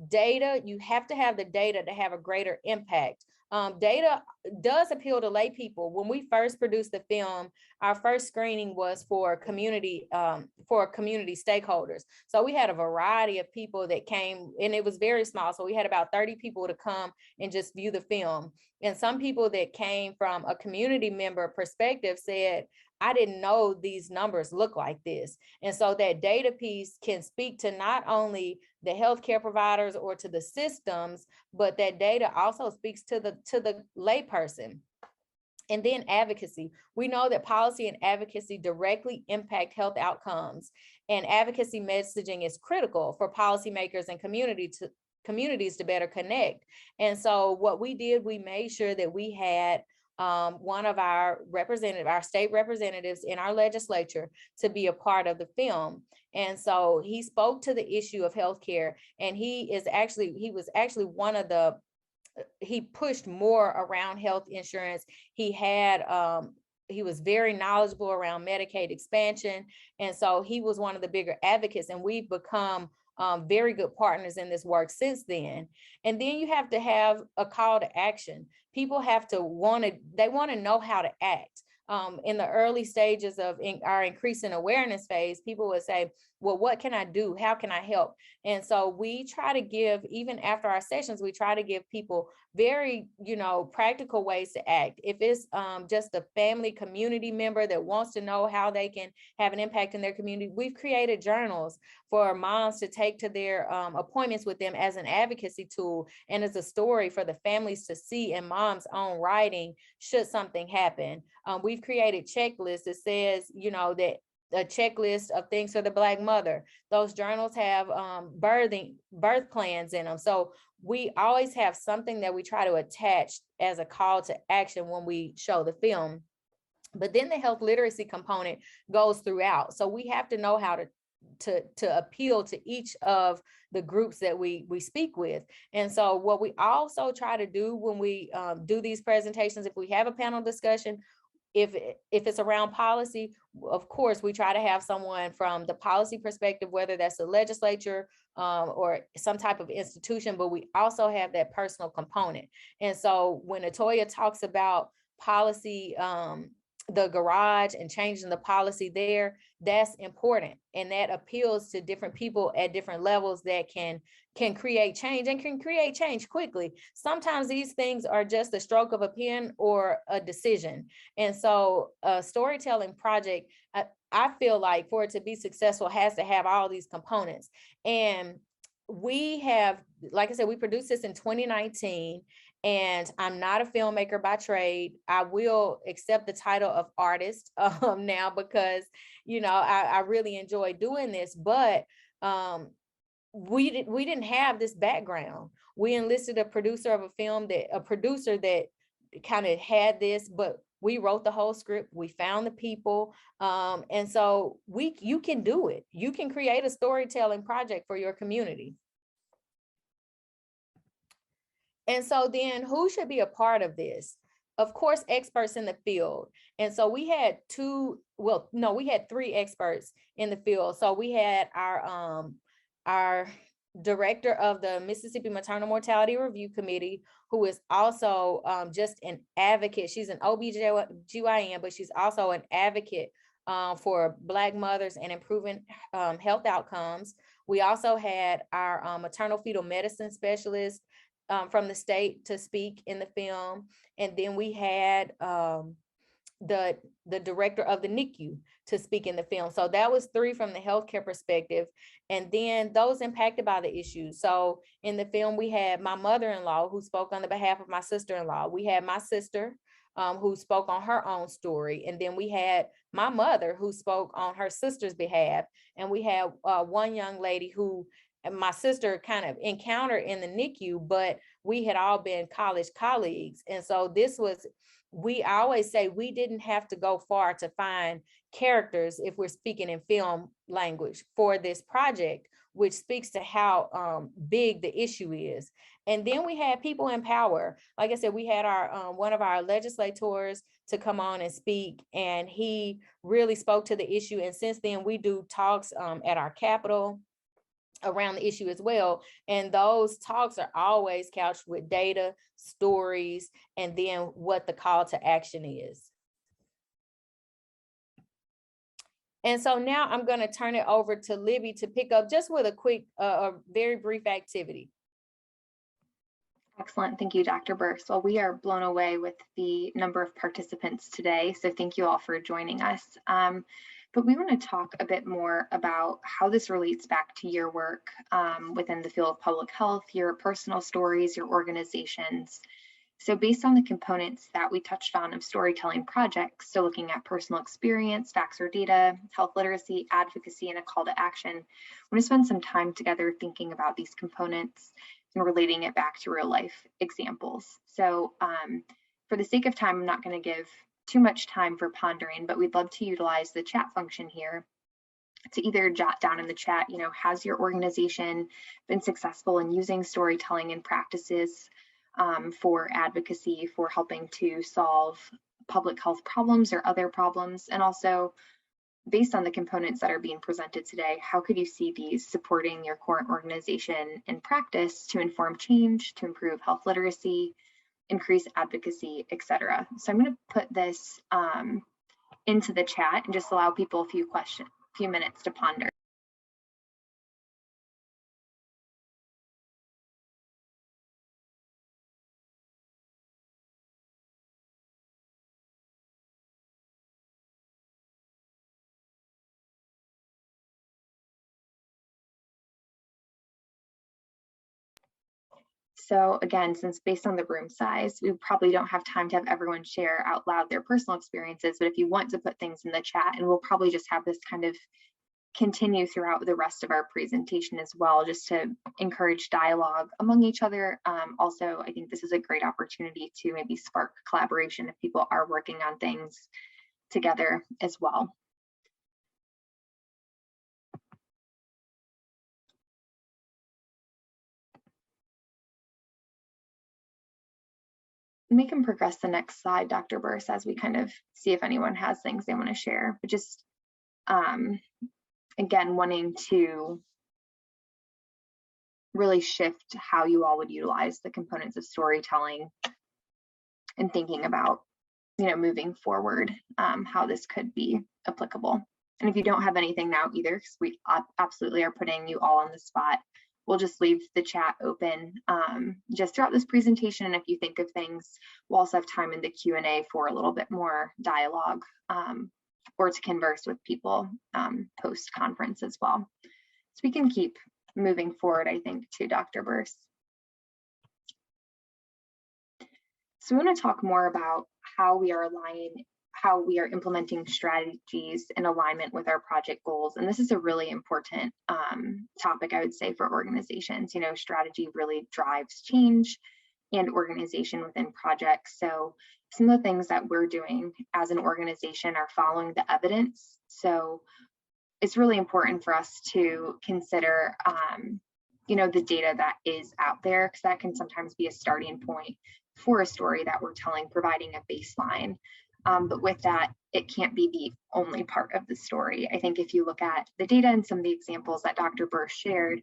[SPEAKER 1] data, you have to have the data to have a greater impact. Data does appeal to lay people. When we first produced the film, our first screening was for community stakeholders. So we had a variety of people that came, and it was very small. So we had about 30 people to come and just view the film. And some people that came from a community member perspective said, I didn't know these numbers look like this. And so that data piece can speak to not only the healthcare providers or to the systems, but that data also speaks to the layperson. And then advocacy. We know that policy and advocacy directly impact health outcomes, and advocacy messaging is critical for policymakers and communities to better connect. And so what we did, we made sure that we had one of our state representatives in our legislature to be a part of the film. And so he spoke to the issue of healthcare, and he was actually one of the, he pushed more around health insurance. He was very knowledgeable around Medicaid expansion. And so he was one of the bigger advocates, and we've become very good partners in this work since then. And then you have to have a call to action. People have to want to know how to act. In the early stages of our increasing awareness phase, people would say, well, what can I do? How can I help? And so we try to give, even after our sessions, we try to give people very, practical ways to act. If it's just a family community member that wants to know how they can have an impact in their community, we've created journals for moms to take to their appointments with them as an advocacy tool and as a story for the families to see in mom's own writing should something happen. We've created checklists that says, that a checklist of things for the Black mother. Those journals have birth plans in them. So we always have something that we try to attach as a call to action when we show the film. But then the health literacy component goes throughout. So we have to know how to appeal to each of the groups that we speak with. And so what we also try to do when we do these presentations, if we have a panel discussion, if it's around policy, of course, we try to have someone from the policy perspective, whether that's the legislature or some type of institution, but we also have that personal component. And so when Atoya talks about policy, the garage and changing the policy there, that's important. And that appeals to different people at different levels that can create change and can create change quickly. Sometimes these things are just a stroke of a pen or a decision. And so a storytelling project, I feel like for it to be successful has to have all these components. And we have, like I said, we produced this in 2019. And I'm not a filmmaker by trade. I will accept the title of artist now because, I really enjoy doing this, but we didn't have this background. We enlisted a producer that kind of had this, but we wrote the whole script. We found the people. And so you can do it. You can create a storytelling project for your community. And so then who should be a part of this? Of course, experts in the field. And so we had three experts in the field. So we had our director of the Mississippi Maternal Mortality Review Committee, who is also just an advocate. She's an OB/GYN, but she's also an advocate for Black mothers and improving health outcomes. We also had our maternal fetal medicine specialist from the state to speak in the film. And then we had the director of the NICU to speak in the film. So that was three from the healthcare perspective. And then those impacted by the issues. So in the film, we had my mother-in-law who spoke on the behalf of my sister-in-law. We had my sister who spoke on her own story. And then we had my mother who spoke on her sister's behalf. And we had one young lady who my sister kind of encountered in the NICU, but we had all been college colleagues. And so I always say we didn't have to go far to find characters if we're speaking in film language for this project, which speaks to how big the issue is. And then we had people in power. Like I said, we had our one of our legislators to come on and speak, and he really spoke to the issue. And since then we do talks at our Capitol. around the issue as well. And those talks are always couched with data, stories, and then what the call to action is. And so now I'm going to turn it over to Libby to pick up just with a quick, a very brief activity.
[SPEAKER 3] Excellent. Thank you, Dr. Burse. Well, we are blown away with the number of participants today, so thank you all for joining us. But we want to talk a bit more about how this relates back to your work within the field of public health, your personal stories, your organizations. So based on the components that we touched on of storytelling projects, so looking at personal experience, facts or data, health literacy, advocacy, and a call to action, I want to spend some time together thinking about these components and relating it back to real life examples. So for the sake of time, I'm not going to give too much time for pondering, but we'd love to utilize the chat function here to either jot down in the chat, has your organization been successful in using storytelling and practices for advocacy, for helping to solve public health problems or other problems? And also, based on the components that are being presented today, how could you see these supporting your current organization in practice to inform change, to improve health literacy, increase advocacy, etc.? So I'm going to put this into the chat and just allow people a few minutes to ponder. So again, since based on the room size, we probably don't have time to have everyone share out loud their personal experiences, but if you want to put things in the chat, and we'll probably just have this kind of continue throughout the rest of our presentation as well, just to encourage dialogue among each other. Also, I think this is a great opportunity to maybe spark collaboration if people are working on things together as well. We can progress the next slide, Dr. Burse, as we kind of see if anyone has things they want to share. But just, again, wanting to really shift how you all would utilize the components of storytelling and thinking about, moving forward, how this could be applicable. And if you don't have anything now either, because we absolutely are putting you all on the spot, we'll just leave the chat open just throughout this presentation. And if you think of things, we'll also have time in the Q&A for a little bit more dialogue or to converse with people post-conference as well. So we can keep moving forward, I think, to Dr. Burse. So we want to talk more about how we are implementing strategies in alignment with our project goals. And this is a really important topic, I would say, for organizations. Strategy really drives change and organization within projects. So some of the things that we're doing as an organization are following the evidence. So it's really important for us to consider, the data that is out there, because that can sometimes be a starting point for a story that we're telling, providing a baseline. But with that, it can't be the only part of the story. I think if you look at the data and some of the examples that Dr. Burse shared,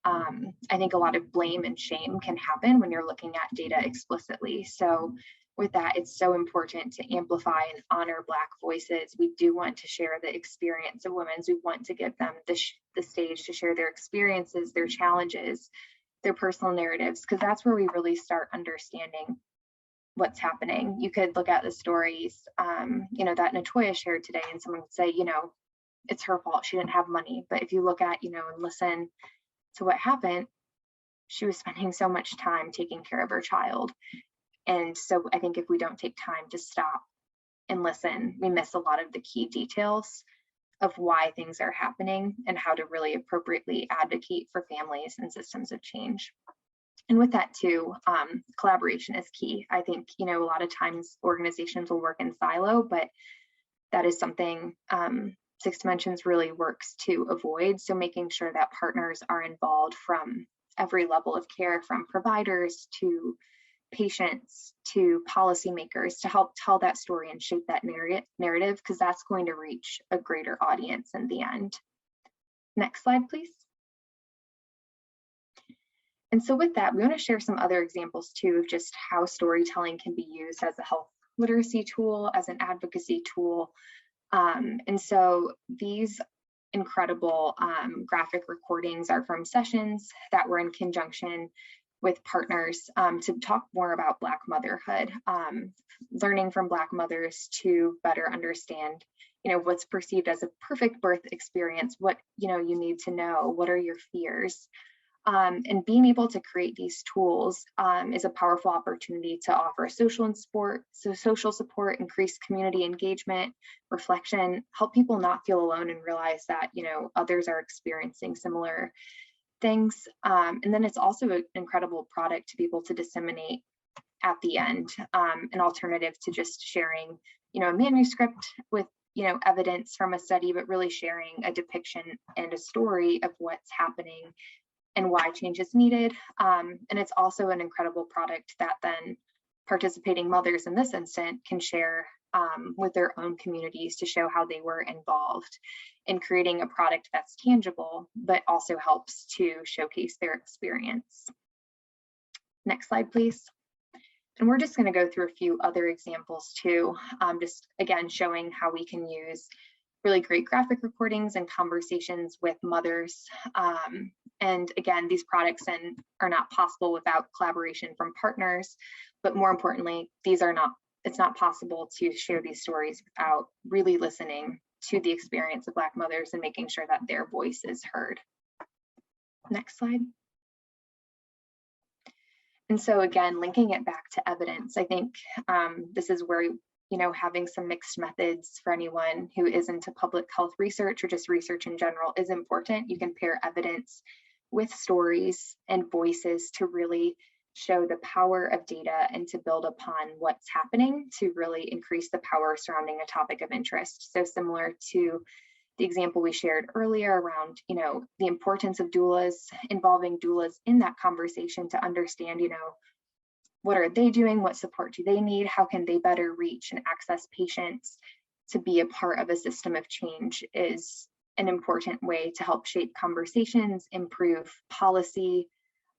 [SPEAKER 3] I think a lot of blame and shame can happen when you're looking at data explicitly. So with that, it's so important to amplify and honor Black voices. We do want to share the experience of women. We want to give them the stage to share their experiences, their challenges, their personal narratives, because that's where we really start understanding what's happening. You could look at the stories, that Natoya shared today, and someone would say, it's her fault, she didn't have money. But if you look at, and listen to what happened, she was spending so much time taking care of her child. And so I think if we don't take time to stop and listen, we miss a lot of the key details of why things are happening and how to really appropriately advocate for families and systems of change. And with that too, collaboration is key. I think, a lot of times organizations will work in silo, but that is something Six Dimensions really works to avoid. So making sure that partners are involved from every level of care, from providers to patients to policymakers, to help tell that story and shape that narrative, because that's going to reach a greater audience in the end. Next slide, please. And so with that, we want to share some other examples too of just how storytelling can be used as a health literacy tool, as an advocacy tool. And so these incredible graphic recordings are from sessions that were in conjunction with partners to talk more about Black motherhood, learning from Black mothers to better understand, what's perceived as a perfect birth experience, what, you need to know, what are your fears. And being able to create these tools is a powerful opportunity to offer social support, increase community engagement, reflection, help people not feel alone and realize that, others are experiencing similar things. And then it's also an incredible product to be able to disseminate at the end, an alternative to just sharing, a manuscript with, evidence from a study, but really sharing a depiction and a story of what's happening and why change is needed. And it's also an incredible product that then participating mothers in this instant can share with their own communities to show how they were involved in creating a product that's tangible, but also helps to showcase their experience. Next slide, please. And we're just going to go through a few other examples too, just again showing how we can use really great graphic recordings and conversations with mothers. And again, these products are not possible without collaboration from partners, but more importantly, it's not possible to share these stories without really listening to the experience of Black mothers and making sure that their voice is heard. Next slide. And so again, linking it back to evidence, I think this is where, having some mixed methods for anyone who is into public health research or just research in general is important. You can pair evidence with stories and voices to really show the power of data and to build upon what's happening to really increase the power surrounding a topic of interest. So similar to the example we shared earlier around, the importance of doulas, involving doulas in that conversation to understand, what are they doing? What support do they need? How can they better reach and access patients? To be a part of a system of change is an important way to help shape conversations, improve policy,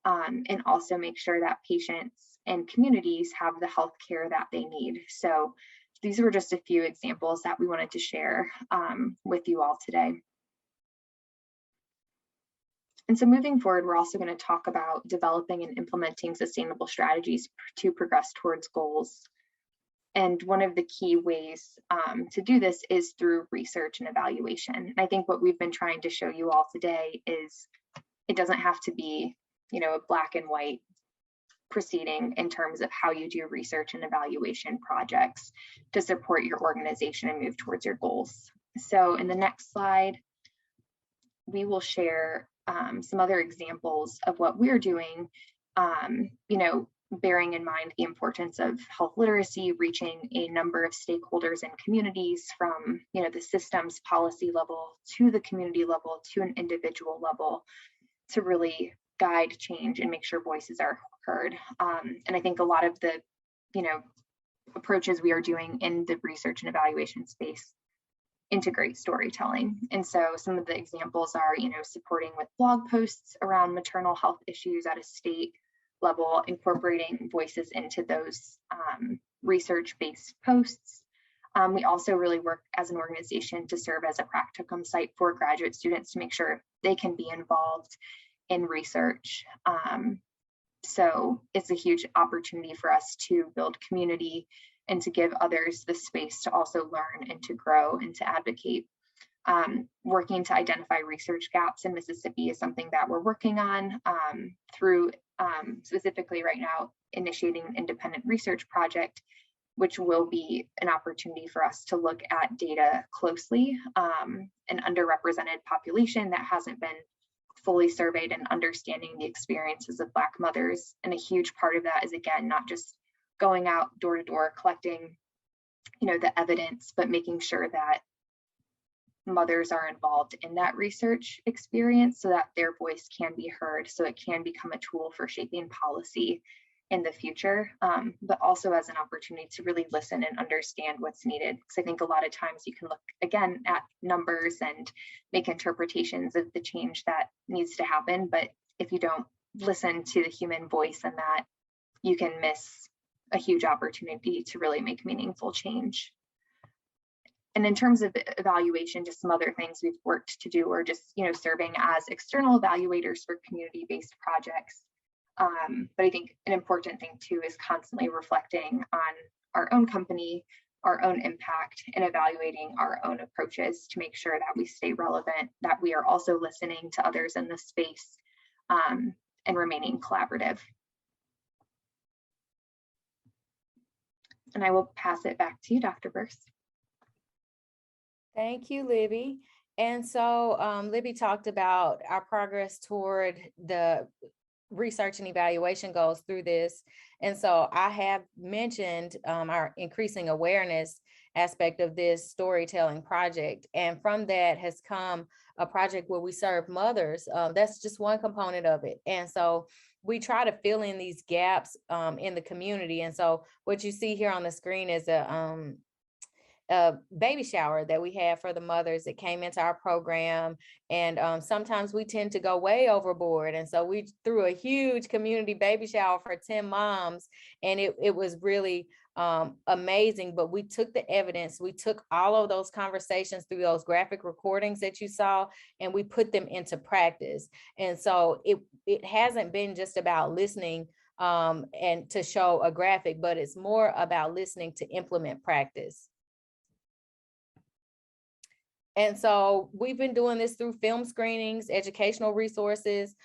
[SPEAKER 3] and also make sure that patients and communities have the health care that they need. So these were just a few examples that we wanted to share with you all today. And so moving forward, we're also going to talk about developing and implementing sustainable strategies to progress towards goals. And one of the key ways to do this is through research and evaluation. And I think what we've been trying to show you all today is it doesn't have to be, a black and white proceeding in terms of how you do research and evaluation projects to support your organization and move towards your goals. So in the next slide, we will share some other examples of what we're doing, bearing in mind the importance of health literacy, reaching a number of stakeholders and communities from, the systems policy level to the community level to an individual level to really guide change and make sure voices are heard. And I think a lot of the, approaches we are doing in the research and evaluation space integrate storytelling. And so some of the examples are, supporting with blog posts around maternal health issues at a state level, incorporating voices into those research-based posts. We also really work as an organization to serve as a practicum site for graduate students to make sure they can be involved in research. So it's a huge opportunity for us to build community and to give others the space to also learn and to grow and to advocate. Working to identify research gaps in Mississippi is something that we're working on through specifically right now initiating an independent research project, which will be an opportunity for us to look at data closely, an underrepresented population that hasn't been fully surveyed and understanding the experiences of Black mothers. And a huge part of that is, again, not just going out door to door collecting, the evidence, but making sure that mothers are involved in that research experience so that their voice can be heard, so it can become a tool for shaping policy in the future, but also as an opportunity to really listen and understand what's needed. Because I think a lot of times you can look again at numbers and make interpretations of the change that needs to happen, but if you don't listen to the human voice, and that you can miss a huge opportunity to really make meaningful change. And in terms of evaluation, just some other things we've worked to do, or just, serving as external evaluators for community-based projects. But I think an important thing too is constantly reflecting on our own company, our own impact, and evaluating our own approaches to make sure that we stay relevant, that we are also listening to others in the space, and remaining collaborative. And I will pass it back to you, Dr. Burse.
[SPEAKER 1] Thank you, Libby. And so Libby talked about our progress toward the research and evaluation goals through this. And so I have mentioned our increasing awareness aspect of this storytelling project. And from that has come a project where we serve mothers. That's just one component of it. And so we try to fill in these gaps in the community. And so what you see here on the screen is a baby shower that we had for the mothers that came into our program. And sometimes we tend to go way overboard. And so we threw a huge community baby shower for 10 moms. And it was really amazing. But we took the evidence, we took all of those conversations through those graphic recordings that you saw, and we put them into practice. And so it hasn't been just about listening and to show a graphic, but it's more about listening to implement practice. And so we've been doing this through film screenings, educational resources,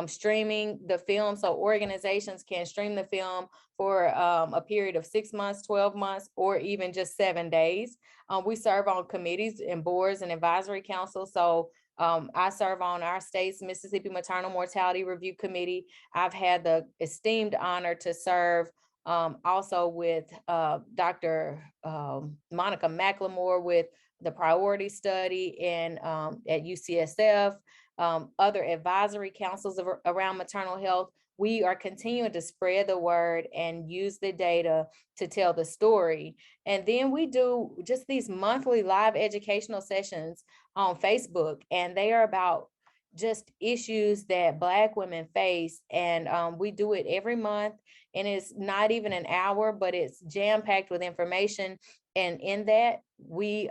[SPEAKER 1] streaming the film. So organizations can stream the film for a period of 6 months, 12 months, or even just 7 days. We serve on committees and boards and advisory councils. So I serve on our state's Mississippi Maternal Mortality Review Committee. I've had the esteemed honor to serve also with Dr. Monica McLemore with the priority study and at UCSF, other advisory councils around maternal health. We are continuing to spread the word and use the data to tell the story. And then we do just these monthly live educational sessions on Facebook, and they are about just issues that Black women face. And we do it every month, and it's not even an hour, but it's jam-packed with information. And in that, we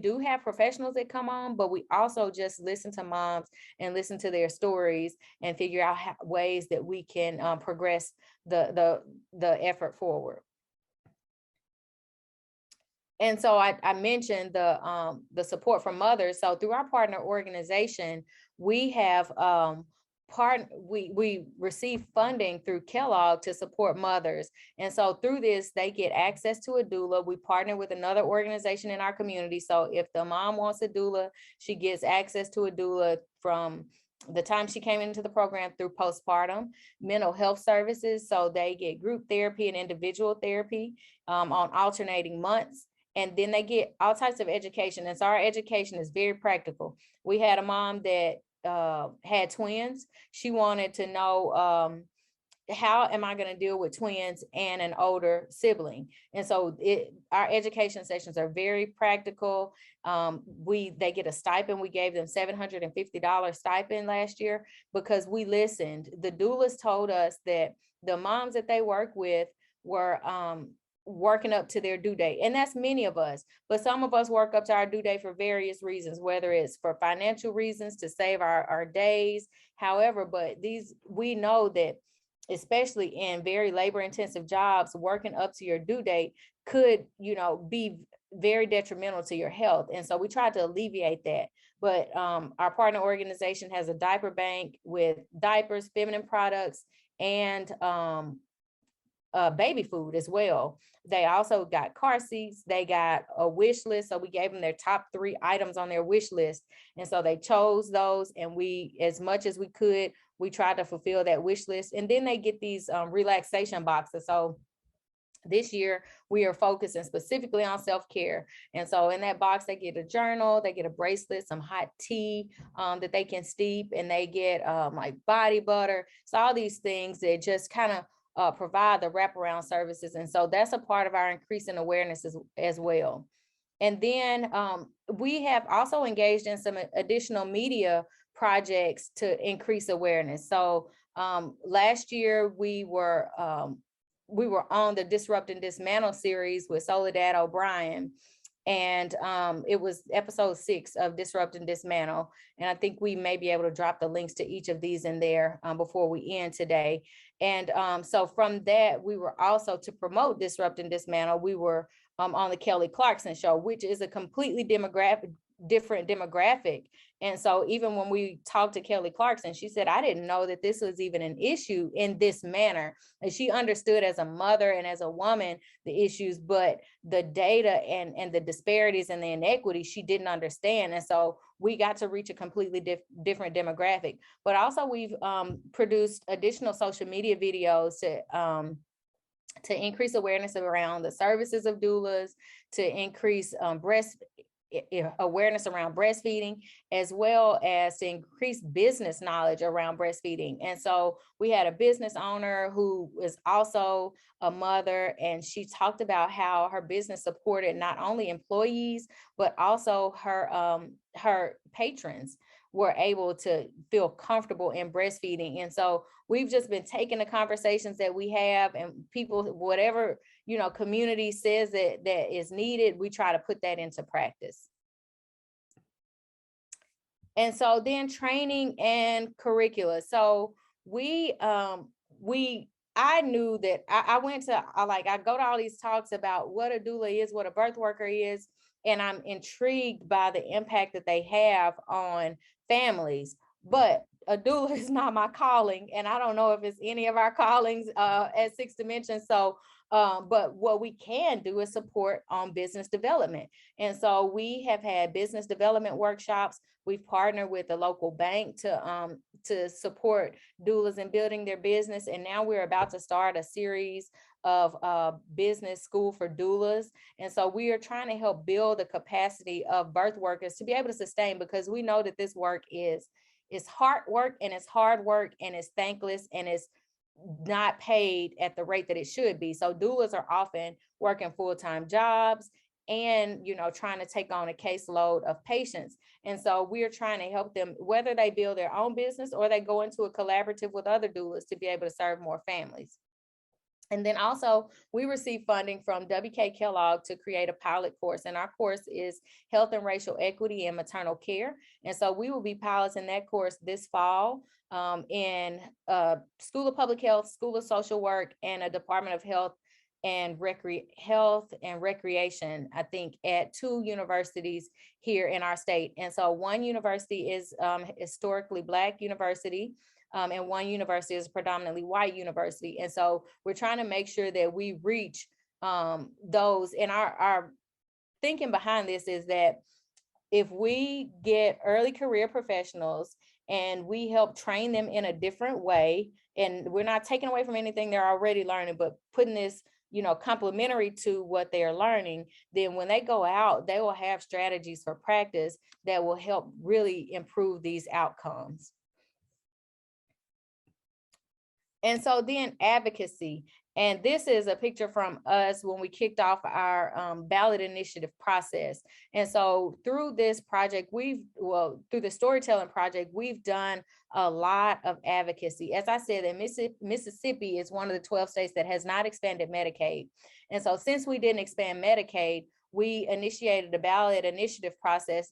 [SPEAKER 1] do have professionals that come on, but we also just listen to moms and listen to their stories and figure out ways that we can progress the effort forward. And so I mentioned the support from mothers. So through our partner organization, we have we receive funding through Kellogg to support mothers. And so through this, they get access to a doula. We partner with another organization in our community. So if the mom wants a doula, she gets access to a doula from the time she came into the program through postpartum. Mental health services, so they get group therapy and individual therapy on alternating months. And then they get all types of education. And so our education is very practical. We had a mom that had twins. She wanted to know, how am I going to deal with twins and an older sibling? And so our education sessions are very practical. They get a stipend. We gave them $750 stipend last year because we listened. The doulas told us that the moms that they work with were working up to their due date. And that's many of us, but some of us work up to our due date for various reasons, whether it's for financial reasons to save our days, however, but we know that especially in very labor intensive jobs, working up to your due date could, be very detrimental to your health. And so we try to alleviate that. But our partner organization has a diaper bank with diapers, feminine products, and baby food as well. They also got car seats. They got a wish list. So we gave them their top 3 items on their wish list. And so they chose those, and we, as much as we could, we tried to fulfill that wish list. And then they get these relaxation boxes. So this year we are focusing specifically on self-care. And so in that box, they get a journal, they get a bracelet, some hot tea that they can steep, and they get like body butter. So all these things that just kind of provide the wraparound services. And so that's a part of our increasing awareness as well. And then we have also engaged in some additional media projects to increase awareness. So Last year we were on the Disrupt and Dismantle series with Soledad O'Brien. And it was episode 6 of Disrupt and Dismantle. And I think we may be able to drop the links to each of these in there before we end today. And so from that, we were also, to promote Disrupt and Dismantle, we were on the Kelly Clarkson show, which is a completely different demographic. And so even when we talked to Kelly Clarkson, she said, I didn't know that this was even an issue in this manner. And she understood as a mother and as a woman the issues, but the data and the disparities and the inequities she didn't understand. And so we got to reach a completely different demographic. But also we've produced additional social media videos to increase awareness around the services of doulas, to increase awareness around breastfeeding, as well as to increase business knowledge around breastfeeding. And so we had a business owner who is also a mother, and she talked about how her business supported not only employees, but also her patrons were able to feel comfortable in breastfeeding. And so we've just been taking the conversations that we have, and people, whatever, community says that is needed, we try to put that into practice. And so then training and curricula. So I knew that I go to all these talks about what a doula is, what a birth worker is, and I'm intrigued by the impact that they have on families. But a doula is not my calling, and I don't know if it's any of our callings at Six Dimensions. So, but what we can do is support on business development. And so we have had business development workshops. We've partnered with a local bank to support doulas in building their business. And now we're about to start a series of business school for doulas. And so we are trying to help build the capacity of birth workers to be able to sustain, because we know that this work is hard work, and it's hard work, and it's thankless, and it's not paid at the rate that it should be. So doulas are often working full-time jobs and, trying to take on a caseload of patients. And so we're trying to help them, whether they build their own business or they go into a collaborative with other doulas, to be able to serve more families. And then also we receive funding from WK Kellogg to create a pilot course. And our course is Health and Racial Equity in Maternal Care. And so we will be piloting that course this fall in School of Public Health, School of Social Work, and a Department of Health and Recreation, I think, at 2 universities here in our state. And so one university is historically Black university, and one university is a predominantly white university. And so we're trying to make sure that we reach those. And our thinking behind this is that if we get early career professionals and we help train them in a different way, and we're not taking away from anything they're already learning, but putting this, complementary to what they're learning, then when they go out, they will have strategies for practice that will help really improve these outcomes. And so then advocacy. And this is a picture from us when we kicked off our ballot initiative process. And so through this project, through the storytelling project, we've done a lot of advocacy. As I said, that Mississippi is one of the 12 states that has not expanded Medicaid. And so since we didn't expand Medicaid, we initiated a ballot initiative process,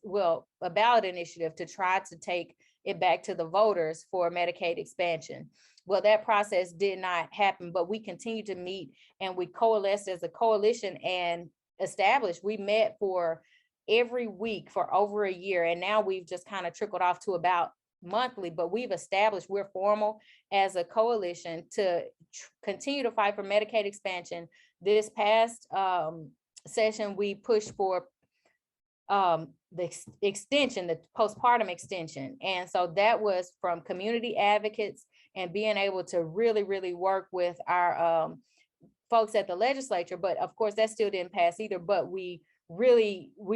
[SPEAKER 1] a ballot initiative to try to take it back to the voters for Medicaid expansion. Well, that process did not happen, but we continue to meet, and we coalesced as a coalition and established. We met for every week for over a year, and now we've just kind of trickled off to about monthly, but we've established, we're formal as a coalition to continue to fight for Medicaid expansion. This past session, we pushed for the extension, the postpartum extension. And so that was from community advocates and being able to really, really work with our folks at the legislature. But of course, that still didn't pass either, but we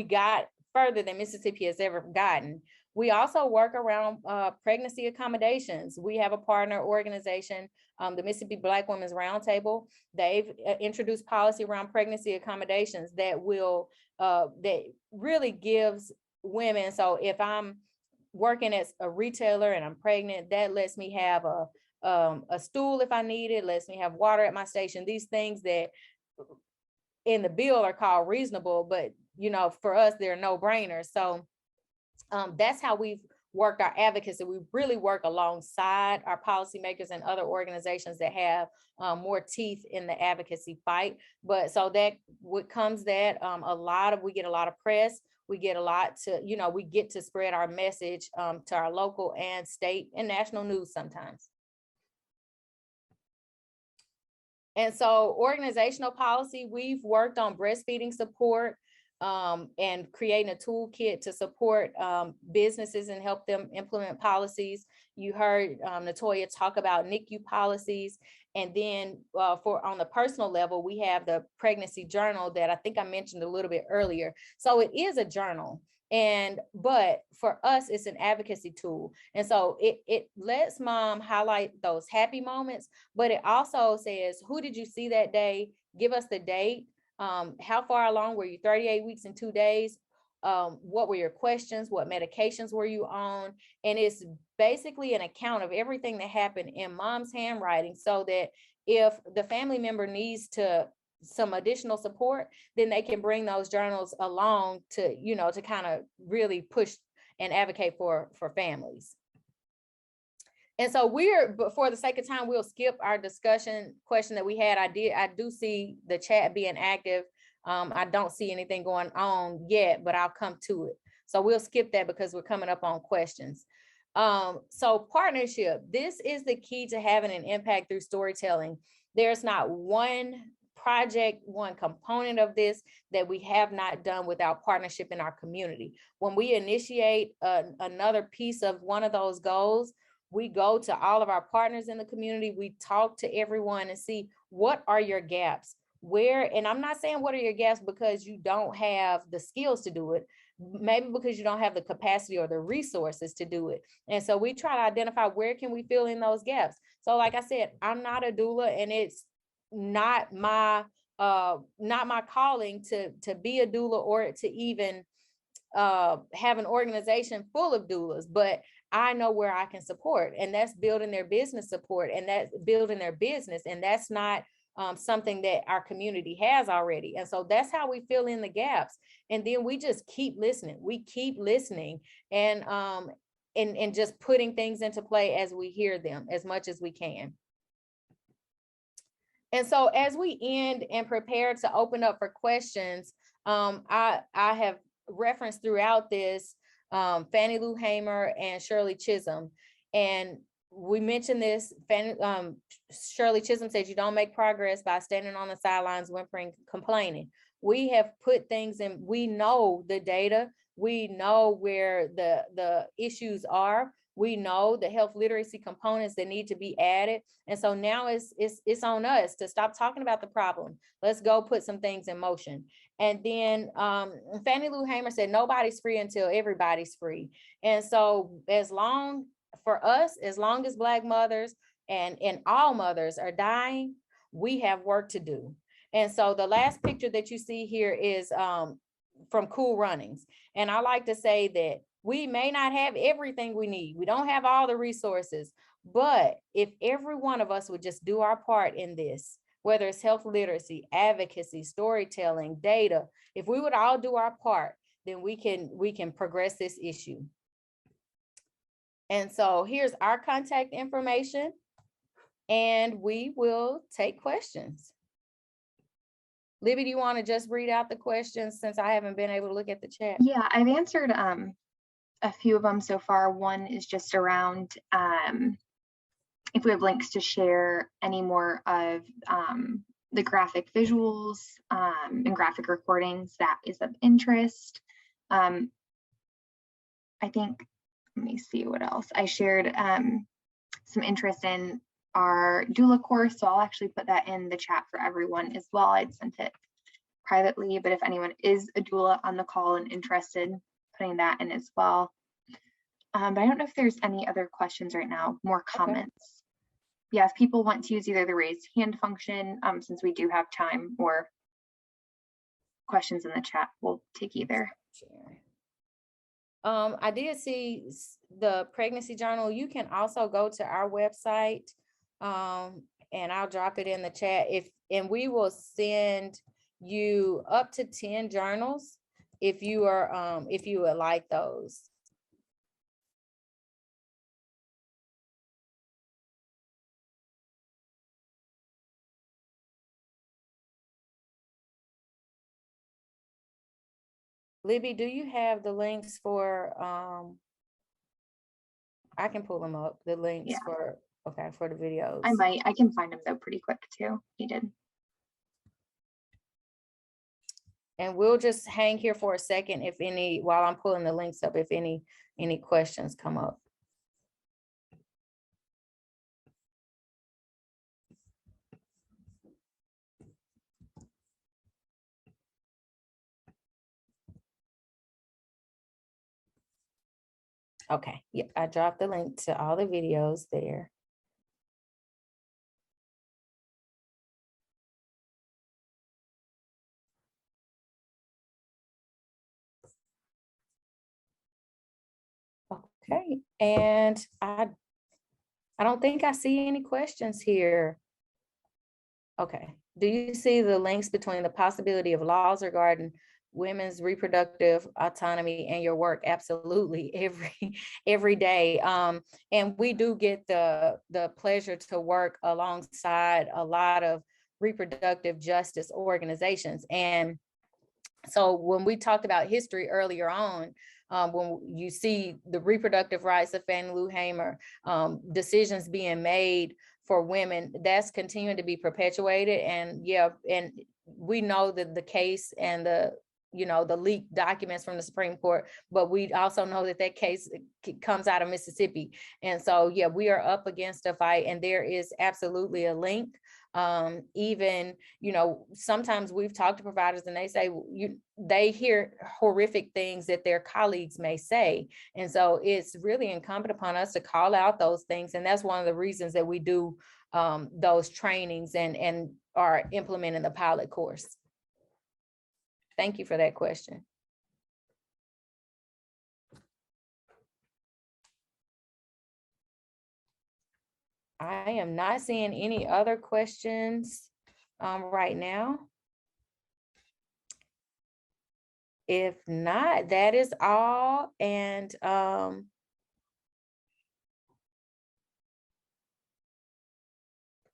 [SPEAKER 1] got further than Mississippi has ever gotten. We also work around pregnancy accommodations. We have a partner organization, the Mississippi Black Women's Roundtable. They've introduced policy around pregnancy accommodations that really gives women. So if I'm working as a retailer and I'm pregnant, that lets me have a stool if I need it, lets me have water at my station. These things that in the bill are called reasonable, but for us, they're no-brainers. So that's how we've worked our advocacy. We really work alongside our policymakers and other organizations that have more teeth in the advocacy fight. But so that what comes that we get a lot of press. We get a lot to, we get to spread our message to our local and state and national news sometimes. And so organizational policy, we've worked on breastfeeding support and creating a toolkit to support businesses and help them implement policies. You heard Natoya talk about NICU policies. And then on the personal level, we have the pregnancy journal that I think I mentioned a little bit earlier. So it is a journal. But for us, it's an advocacy tool. And so it lets mom highlight those happy moments, but it also says, who did you see that day? Give us the date. How far along were you? 38 weeks and 2 days. What were your questions? What medications were you on? And it's basically an account of everything that happened in mom's handwriting, so that if the family member needs some additional support, then they can bring those journals along to, to kind of really push and advocate for families. And so but for the sake of time, we'll skip our discussion question that we had. I do see the chat being active. I don't see anything going on yet, but I'll come to it. So we'll skip that because we're coming up on questions. So partnership, this is the key to having an impact through storytelling. There's not one project, one component of this that we have not done without partnership in our community. When we initiate another piece of one of those goals, we go to all of our partners in the community. We talk to everyone and see, what are your gaps? And I'm not saying what are your gaps because you don't have the skills to do it, maybe because you don't have the capacity or the resources to do it. And so we try to identify where can we fill in those gaps. So like I said, I'm not a doula, and it's not my calling to be a doula or to even have an organization full of doulas, but I know where I can support, and that's building their business support, and that's building their business. And that's not something that our community has already. And so that's how we fill in the gaps. And then we just keep listening. We keep listening and just putting things into play as we hear them as much as we can. And so as we end and prepare to open up for questions, I have referenced throughout this Fannie Lou Hamer and Shirley Chisholm. And we mentioned this, Shirley Chisholm says, you don't make progress by standing on the sidelines, whimpering, complaining. We have put things in, we know the data, we know where the issues are, we know the health literacy components that need to be added. And so now it's on us to stop talking about the problem. Let's go put some things in motion. And then Fannie Lou Hamer said, nobody's free until everybody's free. And so as long as Black mothers and all mothers are dying, we have work to do. And so the last picture that you see here is from Cool Runnings. And I like to say that we may not have everything we need. We don't have all the resources, but if every one of us would just do our part in this, whether it's health literacy, advocacy, storytelling, data, if we would all do our part, then we can progress this issue. And so here's our contact information, and we will take questions. Libby, do you want to just read out the questions since I haven't been able to look at the chat?
[SPEAKER 3] Yeah, I've answered a few of them so far. One is just around if we have links to share any more of the graphic visuals and graphic recordings that is of interest. I think, let me see what else. I shared some interest in our doula course, so I'll actually put that in the chat for everyone as well. I'd sent it privately, but if anyone is a doula on the call and interested, putting that in as well. But I don't know if there's any other questions right now, more comments. Okay. Yeah, if people want to use either the raised hand function, since we do have time, or questions in the chat, we'll take either.
[SPEAKER 1] I did see the pregnancy journal. You can also go to our website And I'll drop it in the chat and we will send you up to 10 journals if you would like those. Libby, do you have the links for, I can pull them up, the links for, okay, for the videos.
[SPEAKER 3] I can find them though pretty quick too, needed.
[SPEAKER 1] And we'll just hang here for a second if any, while I'm pulling the links up, if any questions come up. Okay, yeah, I dropped the link to all the videos there. Okay, and I don't think I see any questions here. Okay, do you see the links between the possibility of laws regarding women's reproductive autonomy and your work? Absolutely, every day. And we do get the pleasure to work alongside a lot of reproductive justice organizations. And so when we talked about history earlier on, when you see the reproductive rights of Fannie Lou Hamer, decisions being made for women, that's continuing to be perpetuated. And yeah, and we know that the case and the leaked documents from the Supreme Court, but we also know that that case comes out of Mississippi. And so, yeah, we are up against a fight, and there is absolutely a link. Even, sometimes we've talked to providers and they say they hear horrific things that their colleagues may say. And so it's really incumbent upon us to call out those things. And that's one of the reasons that we do those trainings and are implementing the pilot course. Thank you for that question. I am not seeing any other questions right now. If not, that is all. And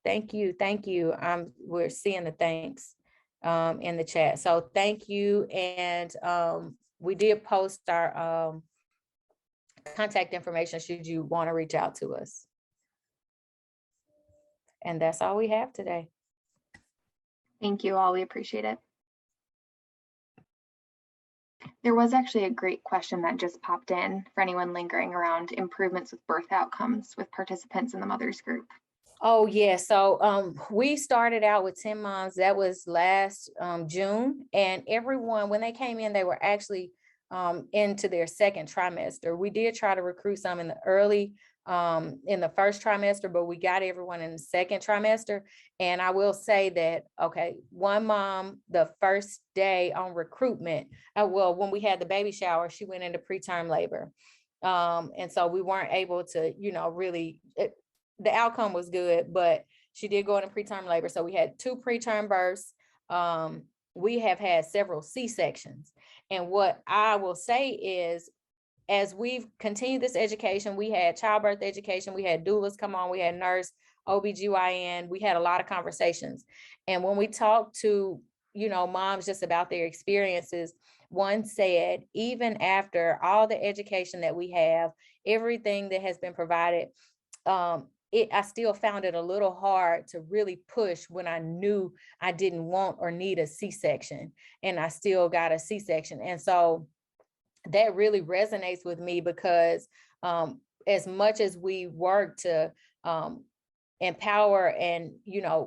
[SPEAKER 1] thank you. We're seeing the thanks in the chat. So thank you. And we did post our contact information should you want to reach out to us. And that's all we have today.
[SPEAKER 3] Thank you all, we appreciate it. There was actually a great question that just popped in for anyone lingering around improvements with birth outcomes with participants in the mothers group.
[SPEAKER 1] Oh, yeah. So we started out with 10 moms. That was last June. And everyone, when they came in, they were actually into their second trimester. We did try to recruit some in the early, in the first trimester, but we got everyone in the second trimester. And I will say that, okay, one mom, the first day on recruitment, well, when we had the baby shower, she went into preterm labor. And so we weren't able to, really, the outcome was good, but she did go into preterm labor. So we had 2 preterm births. We have had several C-sections. And what I will say is, as we've continued this education, we had childbirth education, we had doulas come on, we had nurse, OBGYN, we had a lot of conversations. And when we talked to, moms just about their experiences, one said, even after all the education that we have, everything that has been provided, I still found it a little hard to really push when I knew I didn't want or need a C-section, and I still got a C-section. And so that really resonates with me because as much as we work to empower and,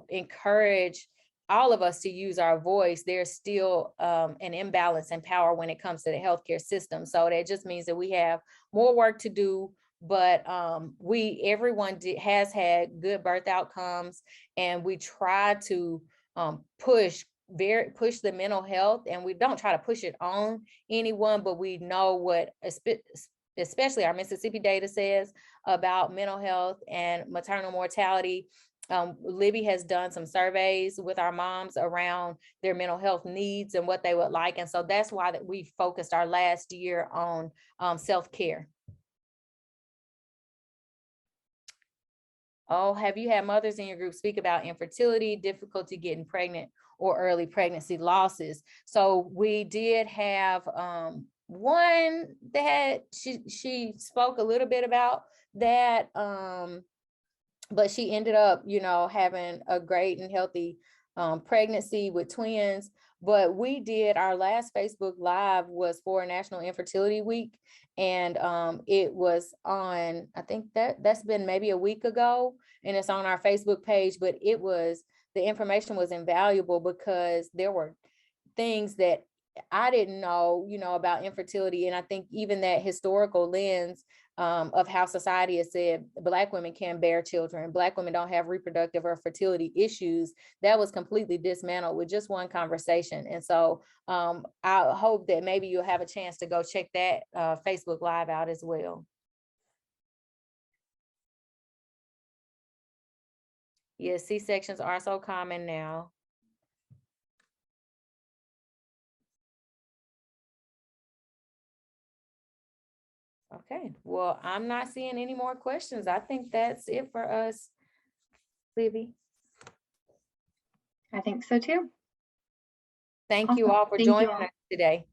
[SPEAKER 1] encourage all of us to use our voice, there's still an imbalance in power when it comes to the healthcare system. So that just means that we have more work to do. But everyone has had good birth outcomes, and we try to push the mental health, and we don't try to push it on anyone, but we know what especially our Mississippi data says about mental health and maternal mortality. Libby has done some surveys with our moms around their mental health needs and what they would like. And so that's why that we focused our last year on self-care. Oh, have you had mothers in your group speak about infertility, difficulty getting pregnant, or early pregnancy losses? So we did have one that she spoke a little bit about that, but she ended up, you know, having a great and healthy pregnancy with twins. But we did, our last Facebook Live was for National Infertility Week. And it was on, I think that's been maybe a week ago, and it's on our Facebook page. But it was, the information was invaluable because there were things that I didn't know, you know, about infertility. And I think even that historical lens of how society has said Black women can bear children, Black women don't have reproductive or fertility issues, that was completely dismantled with just one conversation. And so I hope that maybe you'll have a chance to go check that Facebook Live out as well. Yes, C-sections are so common now. Okay, well, I'm not seeing any more questions. I think that's it for us, Libby.
[SPEAKER 3] I think so too.
[SPEAKER 1] Thank you
[SPEAKER 3] Awesome.
[SPEAKER 1] all for
[SPEAKER 3] Thank you
[SPEAKER 1] joining
[SPEAKER 3] all.
[SPEAKER 1] us today.